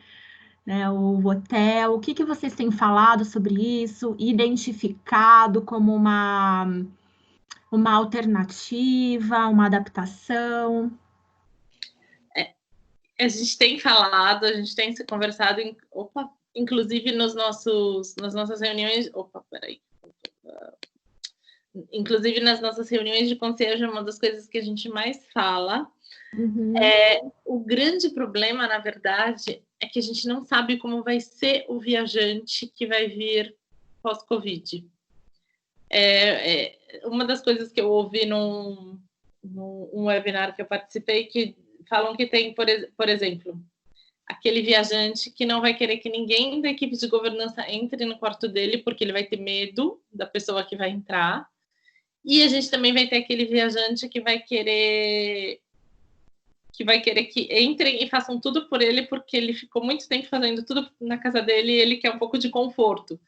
C: né, o hotel. O que vocês têm falado sobre isso? Identificado como uma alternativa, uma adaptação?
B: A gente tem falado, a gente tem se conversado, inclusive nas nossas reuniões. Inclusive nas nossas reuniões de concierge, uma das coisas que a gente mais fala. O grande problema, na verdade, é que a gente não sabe como vai ser o viajante que vai vir pós-Covid. Uma das coisas que eu ouvi num webinar que eu participei, que falam que tem, por exemplo, aquele viajante que não vai querer que ninguém da equipe de governança entre no quarto dele, porque ele vai ter medo da pessoa que vai entrar. E a gente também vai ter aquele viajante que vai querer que entrem e façam tudo por ele, porque ele ficou muito tempo fazendo tudo na casa dele e ele quer um pouco de conforto.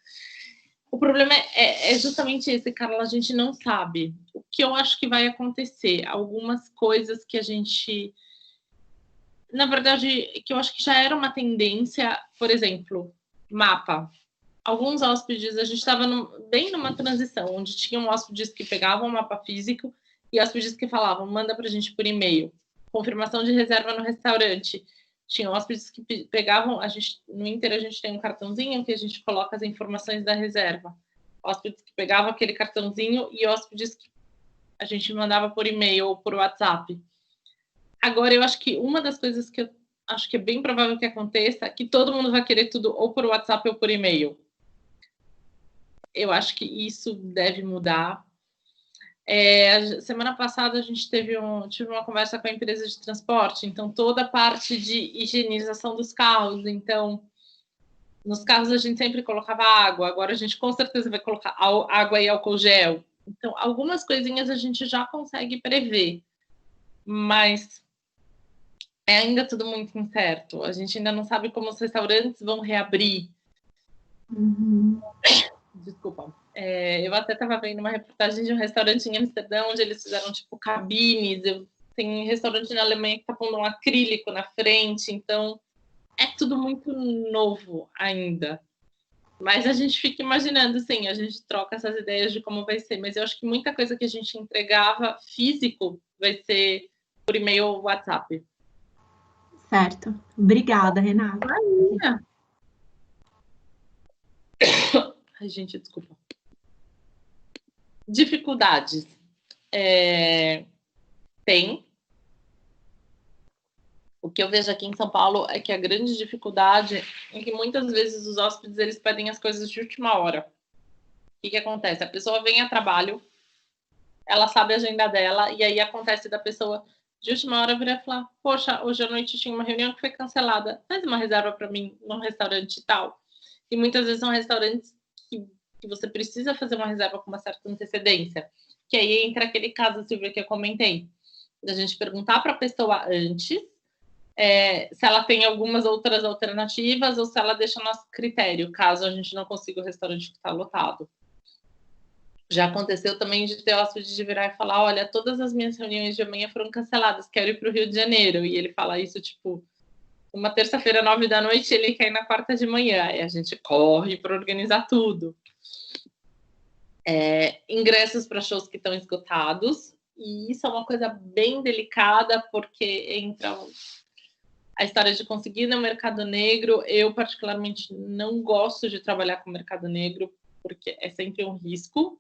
B: O problema é justamente esse, Carla, a gente não sabe. O que eu acho que vai acontecer? Algumas coisas que a gente... Na verdade, que eu acho que já era uma tendência, por exemplo, mapa. Alguns hóspedes, a gente estava bem numa transição, onde tinham hóspedes que pegavam o mapa físico e hóspedes que falavam, manda para a gente por e-mail. Confirmação de reserva no restaurante. Tinha hóspedes que pegavam, no Inter a gente tem um cartãozinho que a gente coloca as informações da reserva. Hóspedes que pegavam aquele cartãozinho e hóspedes que a gente mandava por e-mail ou por WhatsApp. Agora, eu acho que uma das coisas que eu acho que é bem provável que aconteça é que todo mundo vai querer tudo ou por WhatsApp ou por e-mail. Eu acho que isso deve mudar. Semana passada a gente tive uma conversa com a empresa de transporte, então toda a parte de higienização dos carros, então nos carros a gente sempre colocava água, agora a gente com certeza vai colocar água e álcool gel. Então algumas coisinhas a gente já consegue prever, mas é ainda tudo muito incerto. A gente ainda não sabe como os restaurantes vão reabrir. Desculpa. Eu até estava vendo uma reportagem de um restaurante em Amsterdã, onde eles fizeram, tipo, cabines. Tem restaurante na Alemanha que está pondo um acrílico na frente. Então, é tudo muito novo ainda. Mas a gente fica imaginando, sim, a gente troca essas ideias de como vai ser. Mas eu acho que muita coisa que a gente entregava físico vai ser por e-mail ou WhatsApp.
C: Certo. Obrigada, Renata.
B: Ai, gente, desculpa. Dificuldades. Tem. O que eu vejo aqui em São Paulo é que a grande dificuldade é que muitas vezes os hóspedes eles pedem as coisas de última hora. O que acontece? A pessoa vem a trabalho, ela sabe a agenda dela, e aí acontece da pessoa de última hora virar e falar: poxa, hoje à noite tinha uma reunião que foi cancelada, faz uma reserva para mim num restaurante e tal. E muitas vezes são restaurantes que você precisa fazer uma reserva com uma certa antecedência. Que aí entra aquele caso, Silvia, que eu comentei, da gente perguntar para a pessoa antes se ela tem algumas outras alternativas ou se ela deixa nosso critério, caso a gente não consiga o restaurante que está lotado. Já aconteceu também de ter hóspede de virar e falar: olha, todas as minhas reuniões de amanhã foram canceladas, quero ir para o Rio de Janeiro. E ele fala isso, tipo, uma terça-feira, 9 da noite, ele quer ir na quarta de manhã. Aí a gente corre para organizar tudo. Ingressos para shows que estão esgotados. E isso é uma coisa bem delicada, porque entra a história de conseguir no mercado negro. Eu, particularmente, não gosto de trabalhar com mercado negro, porque é sempre um risco.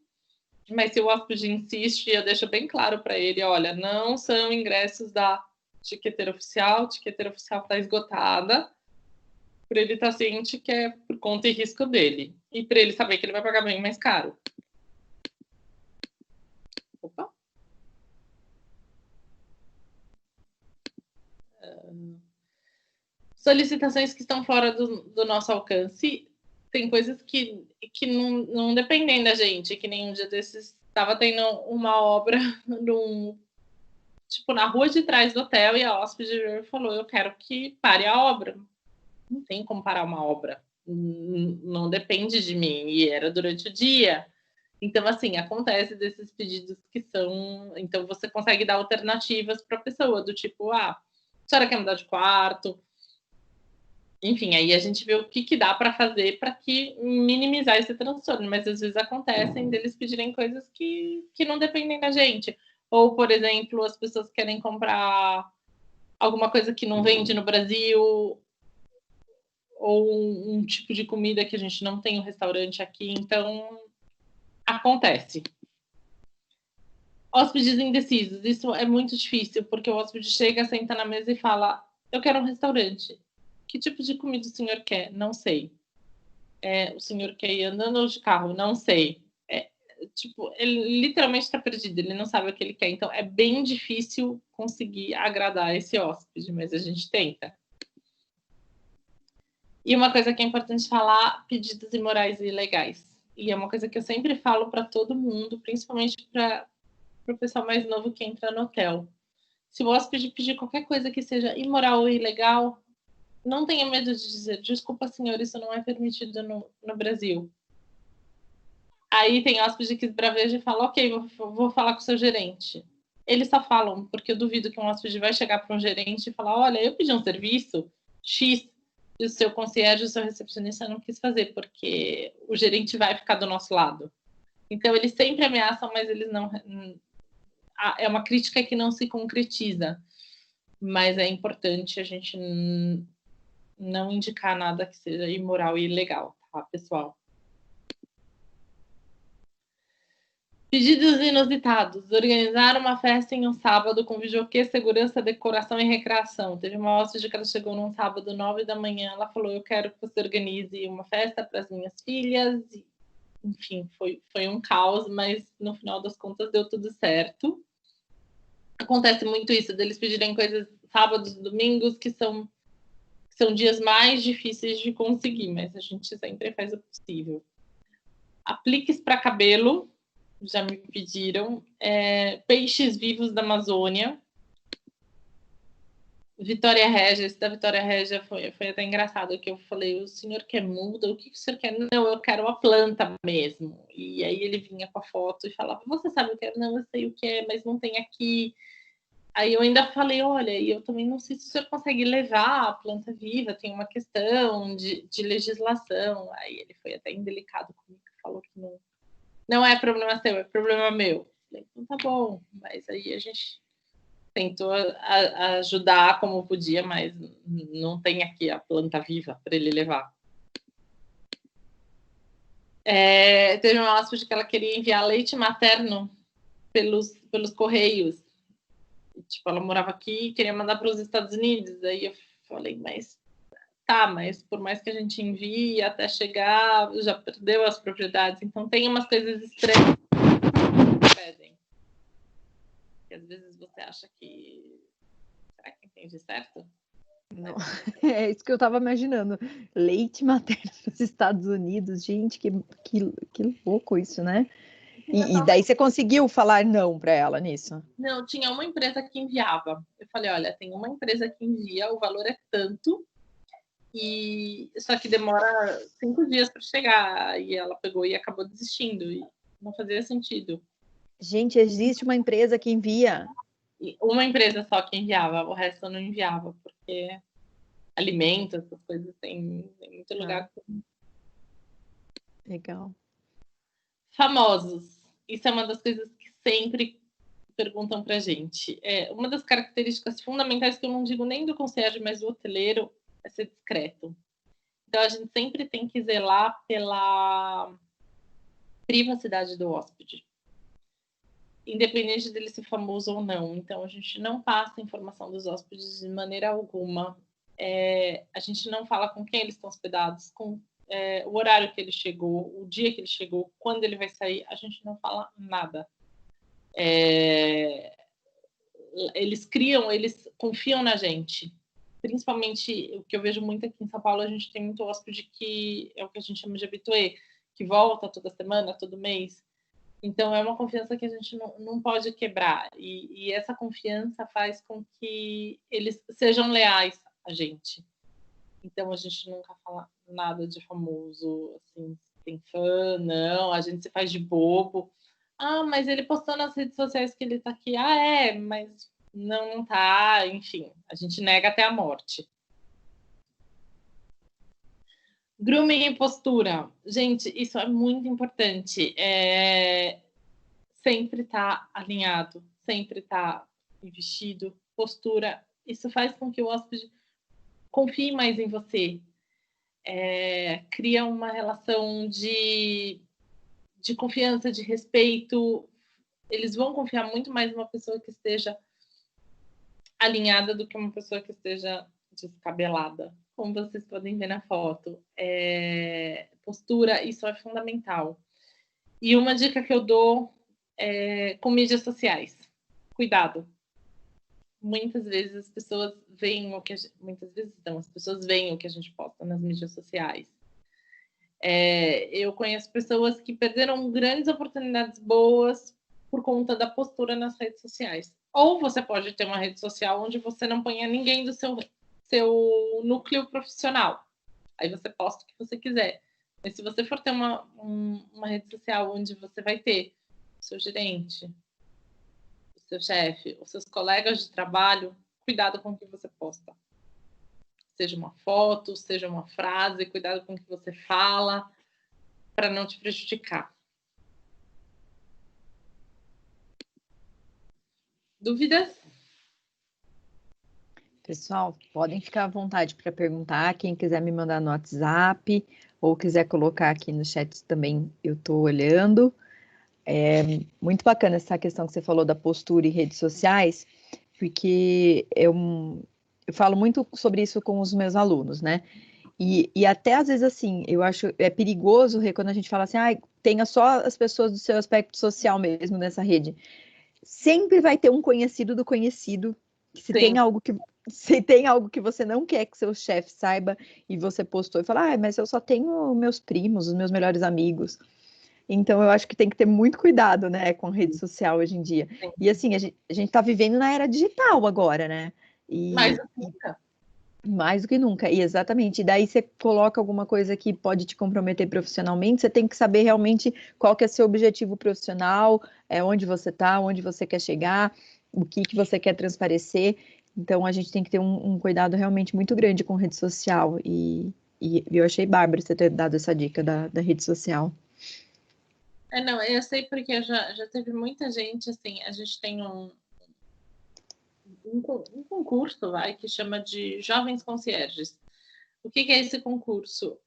B: Mas se o hóspede insiste, eu deixo bem claro para ele: olha, não são ingressos da tiqueteira oficial, a tiqueteira oficial está esgotada, para ele estar ciente que é por conta e risco dele. E para ele saber que ele vai pagar bem mais caro. Opa! Solicitações que estão fora do nosso alcance. Tem coisas que não dependem da gente, que nem um dia desses estava tendo uma obra na rua de trás do hotel, e a hóspede falou: eu quero que pare a obra. Não tem como parar uma obra, não depende de mim, e era durante o dia. Então, assim, acontece desses pedidos que são... Então, você consegue dar alternativas para a pessoa, do tipo: a senhora quer mudar de quarto? Enfim, aí a gente vê o que dá para fazer para minimizar esse transtorno, mas às vezes acontecem deles pedirem coisas que não dependem da gente. Ou, por exemplo, as pessoas querem comprar alguma coisa que não vende no Brasil, ou um tipo de comida que a gente não tem um restaurante aqui, então acontece. Hóspedes indecisos, isso é muito difícil, porque o hóspede chega, senta na mesa e fala: eu quero um restaurante. Que tipo de comida o senhor quer? Não sei. O senhor quer ir andando de carro? Não sei. Ele literalmente está perdido, ele não sabe o que ele quer. Então, é bem difícil conseguir agradar esse hóspede, mas a gente tenta. E uma coisa que é importante falar: pedidos imorais e ilegais. E é uma coisa que eu sempre falo para todo mundo, principalmente para o pessoal mais novo que entra no hotel. Se o hóspede pedir qualquer coisa que seja imoral ou ilegal, não tenha medo de dizer: desculpa, senhor, isso não é permitido no Brasil. Aí tem hóspede que esbraveja e fala: ok, vou falar com o seu gerente. Eles só falam porque eu duvido que um hóspede vai chegar para um gerente e falar: olha, eu pedi um serviço X e o seu concierge, o seu recepcionista não quis fazer, porque o gerente vai ficar do nosso lado. Então, eles sempre ameaçam, mas eles não... É uma crítica que não se concretiza. Mas é importante a gente não indicar nada que seja imoral e ilegal, tá, pessoal? Pedidos inusitados. Organizar uma festa em um sábado com videokê, segurança, decoração e recreação. Teve uma hóspede que ela chegou num sábado, 9 da manhã, ela falou: eu quero que você organize uma festa para as minhas filhas. E, enfim, foi um caos, mas no final das contas deu tudo certo. Acontece muito isso, deles pedirem coisas sábados, domingos, que são dias mais difíceis de conseguir, mas a gente sempre faz o possível. Apliques para cabelo, já me pediram. Peixes vivos da Amazônia. Vitória Régia, esse da Vitória Régia foi até engraçado, que eu falei: o senhor quer muda? O que o senhor quer? Não, eu quero a planta mesmo. E aí ele vinha com a foto e falava: você sabe o que é? Não, eu sei o que é, mas não tem aqui. Aí eu ainda falei: olha, e eu também não sei se o senhor consegue levar a planta viva, tem uma questão de legislação. Aí ele foi até indelicado comigo, falou que não é problema seu, é problema meu. Falei: então tá bom, mas aí a gente tentou ajudar como podia, mas não tem aqui a planta viva para ele levar. Teve uma hóspede que ela queria enviar leite materno pelos correios. Tipo, ela morava aqui e queria mandar para os Estados Unidos. Aí eu falei, mas por mais que a gente envie até chegar, já perdeu as propriedades. Então tem umas coisas estranhas que pedem. Que às vezes você acha que... Será que entendi certo?
A: Não. É isso que eu estava imaginando. Leite materno nos Estados Unidos. Gente, que louco isso, né? E daí você conseguiu falar não para ela nisso?
B: Não, tinha uma empresa que enviava. Eu falei, olha, tem uma empresa que envia, o valor é tanto, só que demora 5 dias para chegar. E ela pegou e acabou desistindo. E não fazia sentido.
A: Gente, existe uma empresa que envia?
B: Uma empresa só que enviava, o resto eu não enviava, porque alimentos, essas coisas, tem muito lugar.
A: Legal.
B: Famosos. Isso é uma das coisas que sempre perguntam pra gente. Uma das características fundamentais, que eu não digo nem do concierge, mas do hoteleiro, é ser discreto. Então, a gente sempre tem que zelar pela privacidade do hóspede, independente dele ser famoso ou não. Então, a gente não passa informação dos hóspedes de maneira alguma. A gente não fala com quem eles estão hospedados, com o horário que ele chegou, o dia que ele chegou, quando ele vai sair, a gente não fala nada. Eles confiam na gente. Principalmente, o que eu vejo muito aqui em São Paulo, a gente tem muito hóspede que é o que a gente chama de habitué, que volta toda semana, todo mês. Então, é uma confiança que a gente não pode quebrar. E essa confiança faz com que eles sejam leais a gente. Então, a gente nunca fala nada de famoso, assim, tem fã, não. A gente se faz de bobo. Mas ele postou nas redes sociais que ele tá aqui. Mas não tá. Enfim, a gente nega até a morte. Grooming e postura. Gente, isso é muito importante. Sempre tá alinhado, sempre tá vestido, postura. Isso faz com que o hóspede confie mais em você. Cria uma relação de confiança, de respeito. Eles vão confiar muito mais numa pessoa que esteja alinhada do que uma pessoa que esteja descabelada, como vocês podem ver na foto. Postura, isso é fundamental. E uma dica que eu dou com mídias sociais. Cuidado. Muitas vezes as pessoas veem o que as pessoas veem o que a gente posta nas mídias sociais. Eu conheço pessoas que perderam grandes oportunidades boas por conta da postura nas redes sociais. Ou você pode ter uma rede social onde você não ponha ninguém do seu núcleo profissional. Aí você posta o que você quiser. Mas se você for ter uma rede social onde você vai ter o seu gerente, o seu chefe, os seus colegas de trabalho, cuidado com o que você posta. Seja uma foto, seja uma frase, cuidado com o que você fala, para não te prejudicar. Dúvidas?
A: Pessoal, podem ficar à vontade para perguntar. Quem quiser me mandar no WhatsApp ou quiser colocar aqui no chat também, eu estou olhando. Muito bacana essa questão que você falou da postura e redes sociais, porque eu falo muito sobre isso com os meus alunos, né? E até às vezes assim, eu acho perigoso quando a gente fala assim, tenha só as pessoas do seu aspecto social mesmo nessa rede. Sempre vai ter um conhecido do conhecido. Se tem algo que você não quer que seu chefe saiba e você postou e fala, mas eu só tenho meus primos, os meus melhores amigos. Então, eu acho que tem que ter muito cuidado, né, com a rede social hoje em dia. Sim. E assim, a gente tá vivendo na era digital agora, né?
B: Mais do que nunca.
A: Mais do que nunca, e exatamente. E daí você coloca alguma coisa que pode te comprometer profissionalmente, você tem que saber realmente qual que é seu objetivo profissional, onde você tá, onde você quer chegar, o que você quer transparecer. Então, a gente tem que ter um cuidado realmente muito grande com rede social. E eu achei bárbaro você ter dado essa dica da rede social.
B: Não, eu sei porque já teve muita gente, assim, a gente tem um concurso, que chama de Jovens Concierges. O que é esse concurso?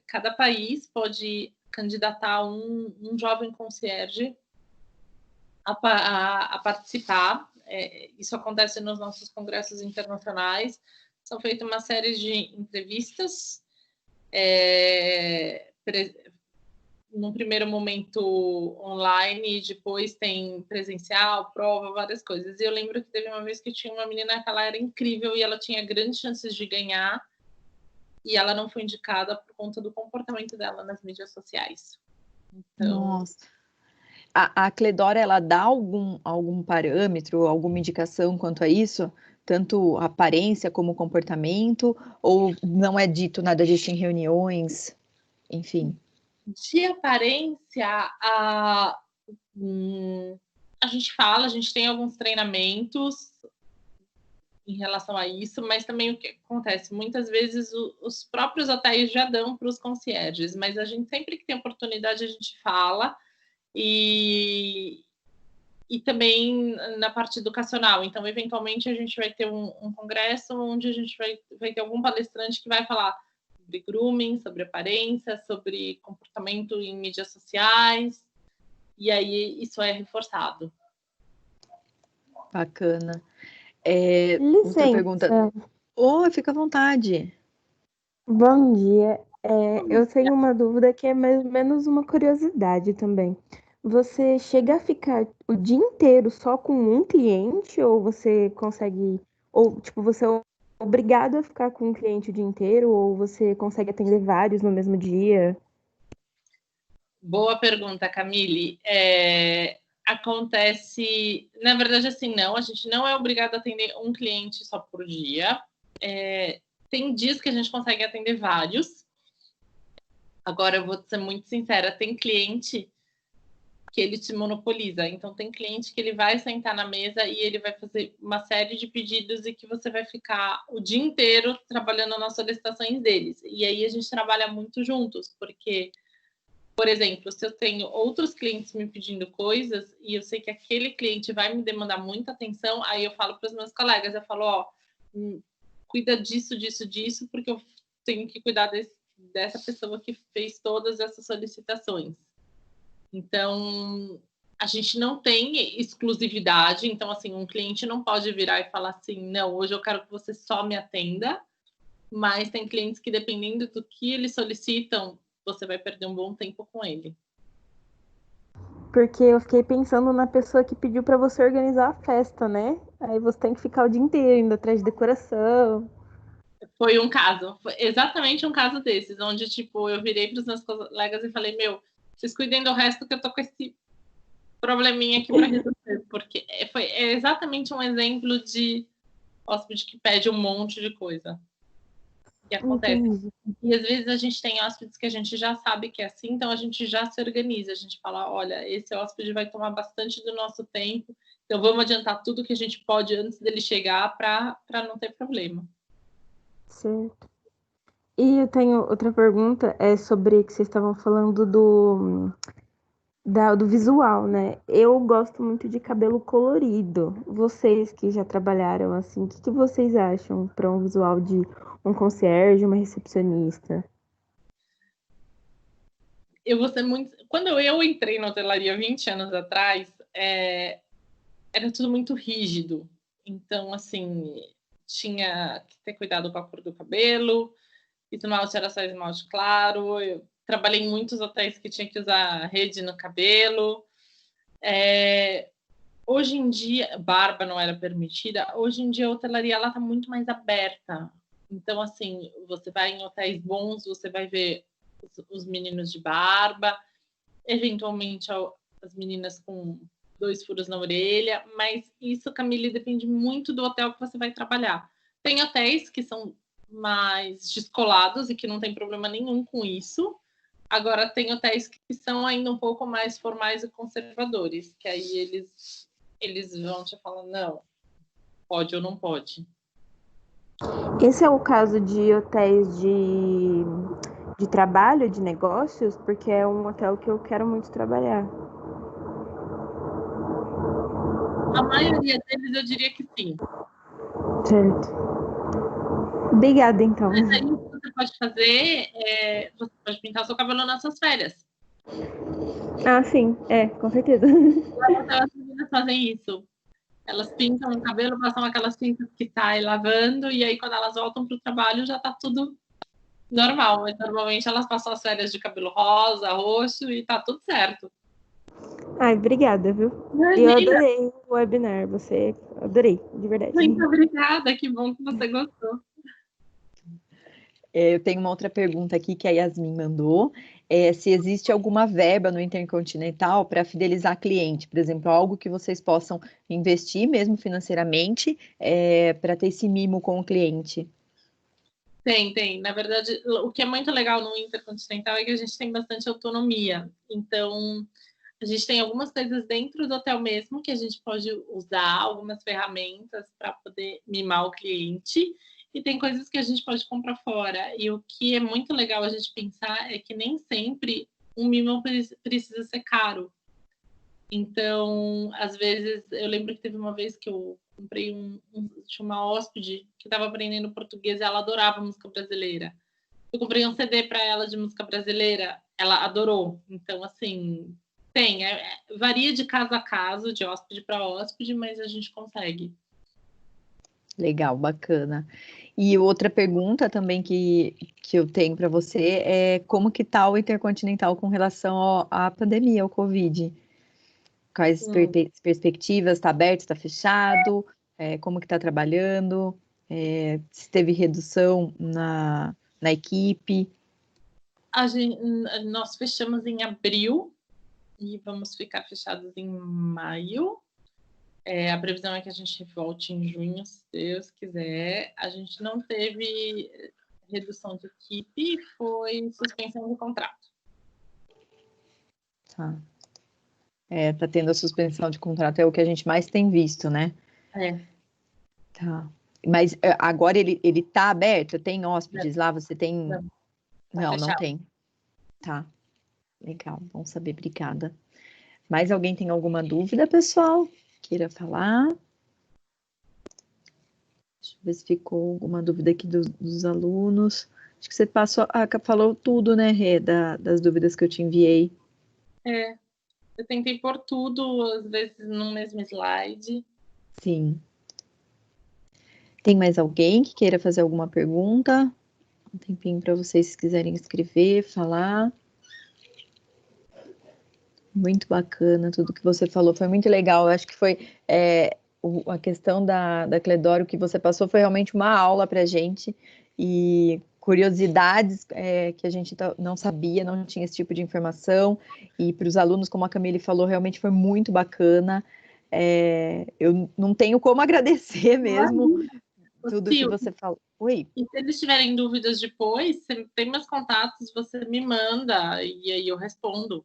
B: Cada país pode candidatar um jovem concierge a participar. Isso acontece nos nossos congressos internacionais. São feitas uma série de entrevistas, num primeiro momento online, e depois tem presencial, prova, várias coisas. E eu lembro que teve uma vez que tinha uma menina que ela era incrível e ela tinha grandes chances de ganhar, e ela não foi indicada por conta do comportamento dela nas mídias sociais. Então...
A: Nossa. A Cledora, ela dá algum parâmetro, alguma indicação quanto a isso? Tanto aparência como comportamento? Ou não é dito nada disso em reuniões? Enfim.
B: De aparência, a gente fala, a gente tem alguns treinamentos em relação a isso, mas também o que acontece? Muitas vezes os próprios hotéis já dão para os concierges, mas a gente sempre que tem oportunidade a gente fala, e também na parte educacional. Então, eventualmente, a gente vai ter um congresso onde a gente vai ter algum palestrante que vai falar sobre grooming, sobre aparência, sobre comportamento em mídias sociais, e aí isso é reforçado.
A: Bacana.
D: Licença.
A: Outra pergunta. Fica à vontade.
D: Bom dia. Eu tenho uma dúvida que é mais ou menos uma curiosidade também. Você chega a ficar o dia inteiro só com um cliente, ou você consegue, ou tipo, você é obrigado a ficar com um cliente o dia inteiro, ou você consegue atender vários no mesmo dia?
B: Boa pergunta, Camille. Acontece, na verdade, assim, não, a gente não é obrigado a atender um cliente só por dia. Tem dias que a gente consegue atender vários. Agora, eu vou ser muito sincera, tem cliente que ele te monopoliza. Então, tem cliente que ele vai sentar na mesa e ele vai fazer uma série de pedidos e que você vai ficar o dia inteiro trabalhando nas solicitações deles. E aí, a gente trabalha muito juntos, porque, por exemplo, se eu tenho outros clientes me pedindo coisas e eu sei que aquele cliente vai me demandar muita atenção, aí eu falo para os meus colegas, eu falo, cuida disso, porque eu tenho que cuidar dessa pessoa que fez todas essas solicitações. Então, a gente não tem exclusividade. Então, assim, um cliente não pode virar e falar assim, não, hoje eu quero que você só me atenda. Mas tem clientes que, dependendo do que eles solicitam, você vai perder um bom tempo com ele.
D: Porque eu fiquei pensando na pessoa que pediu para você organizar a festa, né? Aí você tem que ficar o dia inteiro indo atrás de decoração.
B: Foi um caso, foi exatamente um caso desses, onde, tipo, eu virei para os meus colegas e falei, vocês cuidem do resto que eu tô com esse probleminha aqui para resolver. Porque foi exatamente um exemplo de hóspede que pede um monte de coisa. Que acontece.
D: Entendi.
B: E às vezes a gente tem hóspedes que a gente já sabe que é assim, então a gente já se organiza. A gente fala, olha, esse hóspede vai tomar bastante do nosso tempo, então vamos adiantar tudo que a gente pode antes dele chegar para não ter problema.
D: Certo. E eu tenho outra pergunta, sobre que vocês estavam falando do visual, né? Eu gosto muito de cabelo colorido. Vocês que já trabalharam assim, o que vocês acham para um visual de um concierge, uma recepcionista?
B: Eu vou ser muito... Quando eu entrei na hotelaria 20 anos atrás, era tudo muito rígido. Então, assim, tinha que ter cuidado com a cor do cabelo, esmalte era só esmalte claro. Eu trabalhei em muitos hotéis que tinha que usar rede no cabelo. Hoje em dia, barba não era permitida. Hoje em dia, a hotelaria está muito mais aberta. Então, assim, você vai em hotéis bons, você vai ver os meninos de barba, eventualmente as meninas com 2 furos na orelha, mas isso, Camille, depende muito do hotel que você vai trabalhar. Tem hotéis que são mais descolados e que não tem problema nenhum com isso. Agora, tem hotéis que são ainda um pouco mais formais e conservadores, que aí eles vão te falar, não, pode ou não pode.
D: Esse é o caso de hotéis de trabalho, de negócios, porque é um hotel que eu quero muito trabalhar.
B: A maioria deles eu diria que sim.
D: Certo. Obrigada, então.
B: Mas aí o que você pode fazer você pode pintar o seu cabelo nas suas férias.
D: Ah, sim, com certeza.
B: As meninas fazem isso. Elas pintam o cabelo, passam aquelas tintas que sai lavando, e aí quando elas voltam para o trabalho já tá tudo normal. Mas normalmente elas passam as férias de cabelo rosa, roxo e tá tudo certo.
D: Ai, obrigada, viu? E eu adorei o webinar, adorei, de verdade.
B: Muito obrigada, que bom que você gostou.
A: Eu tenho uma outra pergunta aqui que a Yasmin mandou. Se existe alguma verba no Intercontinental para fidelizar cliente, por exemplo, algo que vocês possam investir mesmo financeiramente para ter esse mimo com o cliente.
B: Tem. Na verdade, o que é muito legal no Intercontinental é que a gente tem bastante autonomia. Então, a gente tem algumas coisas dentro do hotel mesmo que a gente pode usar, algumas ferramentas para poder mimar o cliente. E tem coisas que a gente pode comprar fora. E o que é muito legal a gente pensar é que nem sempre um mimo precisa ser caro. Então, às vezes, eu lembro que teve uma vez que eu comprei tinha uma hóspede que estava aprendendo português e ela adorava música brasileira. Eu comprei um CD para ela de música brasileira, ela adorou. Então, assim, varia de caso a caso, de hóspede para hóspede, mas a gente consegue.
A: Legal, bacana. E outra pergunta também que eu tenho para você é como que está o Intercontinental com relação à pandemia, ao Covid? Quais perspectivas? Está aberto, está fechado? Como que está trabalhando? Se teve redução na equipe?
B: Nós fechamos em abril e vamos ficar fechados em maio. A previsão é que a gente volte em junho, se Deus quiser. A gente não teve redução de equipe, foi suspensão de contrato.
A: Tá. Tá tendo a suspensão de contrato, é o que a gente mais tem visto, né? Tá. Mas agora ele tá aberto? Tem hóspedes lá? Você tem... Não tem. Tá. Legal, bom saber. Obrigada. Mais alguém tem alguma dúvida, pessoal? Queira falar? Deixa eu ver se ficou alguma dúvida aqui dos alunos. Acho que você falou tudo, né, Rê, das dúvidas que eu te enviei.
B: Eu tentei pôr tudo, às vezes, no mesmo slide.
A: Sim. Tem mais alguém que queira fazer alguma pergunta? Um tempinho para vocês, se quiserem escrever, falar. Muito bacana tudo que você falou, foi muito legal. Eu acho que foi a questão da Cledório que você passou foi realmente uma aula para a gente e curiosidades que a gente não sabia, não tinha esse tipo de informação. E para os alunos, como a Camille falou, realmente foi muito bacana. Eu não tenho como agradecer mesmo tudo que você falou. Oi.
B: E se eles tiverem dúvidas depois, você tem meus contatos, você me manda e aí eu respondo.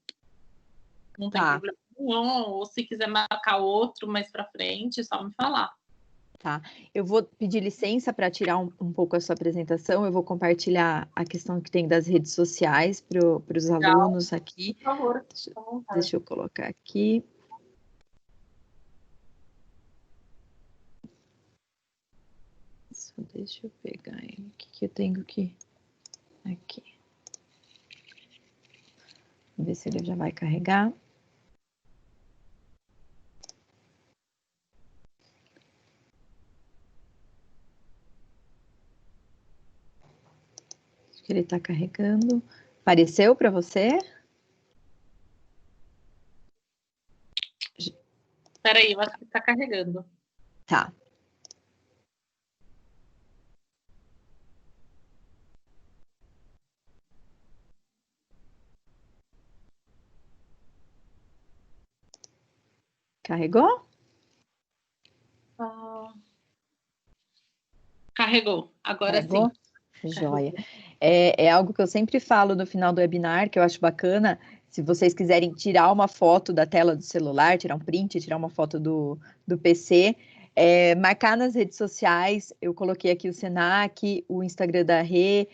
B: Não tem problema nenhum. Ou se quiser marcar outro mais para frente, é só me falar.
A: Tá. Eu vou pedir licença para tirar um pouco a sua apresentação. Eu vou compartilhar a questão que tem das redes sociais para os alunos aqui.
B: Por favor.
A: Deixa eu colocar aqui. Deixa eu pegar o que eu tenho aqui. Aqui. Vamos ver se ele já vai carregar. Acho que ele está carregando. Apareceu para você?
B: Espera aí, eu acho que está carregando.
A: Tá. Carregou?
B: Carregou. Agora
A: Carregou?
B: Sim.
A: Joia. É algo que eu sempre falo no final do webinar, que eu acho bacana. Se vocês quiserem tirar uma foto da tela do celular, tirar um print, tirar uma foto do PC, marcar nas redes sociais. Eu coloquei aqui o Senac, o Instagram da Rê,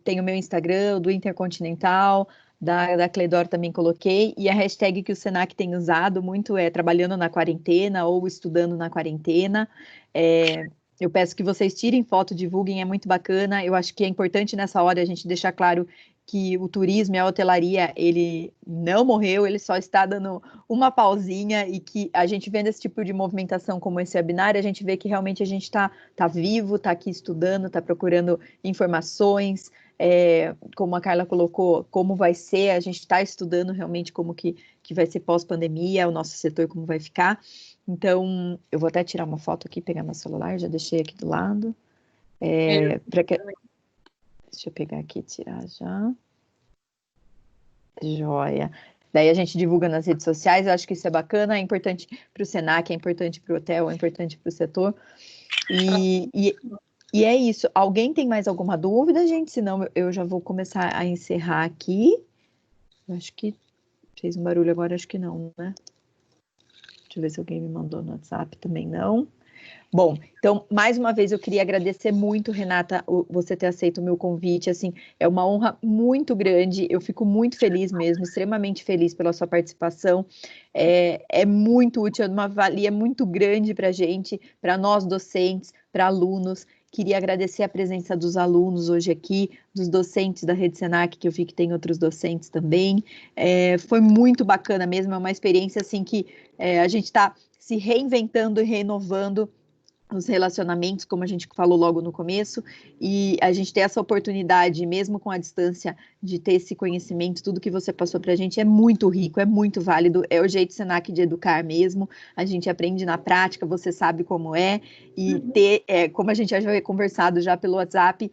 A: tem o meu Instagram, o do Intercontinental, da Cledor também coloquei, e a hashtag que o Senac tem usado muito é trabalhando na quarentena ou estudando na quarentena. Eu peço que vocês tirem foto, divulguem, é muito bacana. Eu acho que é importante nessa hora a gente deixar claro que o turismo e a hotelaria, ele não morreu, ele só está dando uma pausinha, e que a gente vendo esse tipo de movimentação como esse webinar, a gente vê que realmente a gente está vivo, está aqui estudando, está procurando informações, como a Carla colocou, como vai ser, a gente está estudando realmente como que vai ser pós-pandemia, o nosso setor como vai ficar. Então, eu vou até tirar uma foto aqui, pegar meu celular, já deixei aqui do lado. Deixa eu pegar aqui e tirar já. Joia. Daí a gente divulga nas redes sociais, eu acho que isso é bacana, é importante para o Senac, é importante para o hotel, é importante para o setor. E é isso. Alguém tem mais alguma dúvida, gente? Senão eu já vou começar a encerrar aqui. Eu acho que fez um barulho agora, acho que não, né? Deixa eu ver se alguém me mandou no WhatsApp, também não. Bom, então, mais uma vez eu queria agradecer muito, Renata, você ter aceito o meu convite, assim, é uma honra muito grande, eu fico muito feliz mesmo, extremamente feliz pela sua participação, é muito útil, é uma valia muito grande para a gente, para nós docentes, para alunos. Queria agradecer a presença dos alunos hoje aqui, dos docentes da Rede Senac, que eu vi que tem outros docentes também, foi muito bacana mesmo, é uma experiência assim que a gente está se reinventando e renovando os relacionamentos, como a gente falou logo no começo, e a gente ter essa oportunidade, mesmo com a distância, de ter esse conhecimento, tudo que você passou para a gente é muito rico, é muito válido, é o jeito Senac de educar mesmo, a gente aprende na prática, você sabe como é, e ter, como a gente já havia conversado já pelo WhatsApp,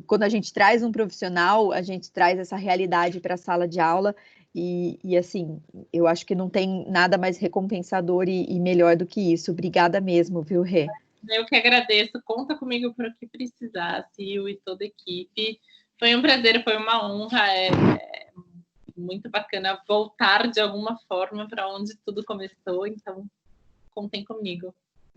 A: quando a gente traz um profissional, a gente traz essa realidade para a sala de aula, e assim, eu acho que não tem nada mais recompensador e melhor do que isso. Obrigada mesmo, viu, Rê?
B: Eu que agradeço. Conta comigo para o que precisar, Sil e toda a equipe. Foi um prazer, foi uma honra. É muito bacana voltar de alguma forma para onde tudo começou. Então, contem comigo.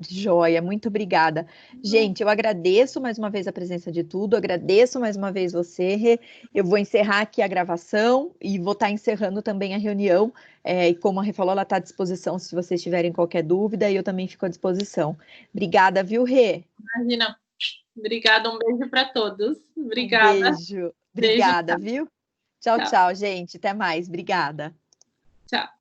A: Joia, muito obrigada. Gente, eu agradeço mais uma vez a presença de tudo, agradeço mais uma vez você, Rê. Eu vou encerrar aqui a gravação e vou estar encerrando também a reunião. E como a Rê falou, ela está à disposição se vocês tiverem qualquer dúvida, e eu também fico à disposição. Obrigada, viu, Rê?
B: Imagina. Obrigada, um beijo para todos. Obrigada.
A: Um beijo. Obrigada, viu? Tchau, tchau, gente. Até mais. Obrigada.
B: Tchau.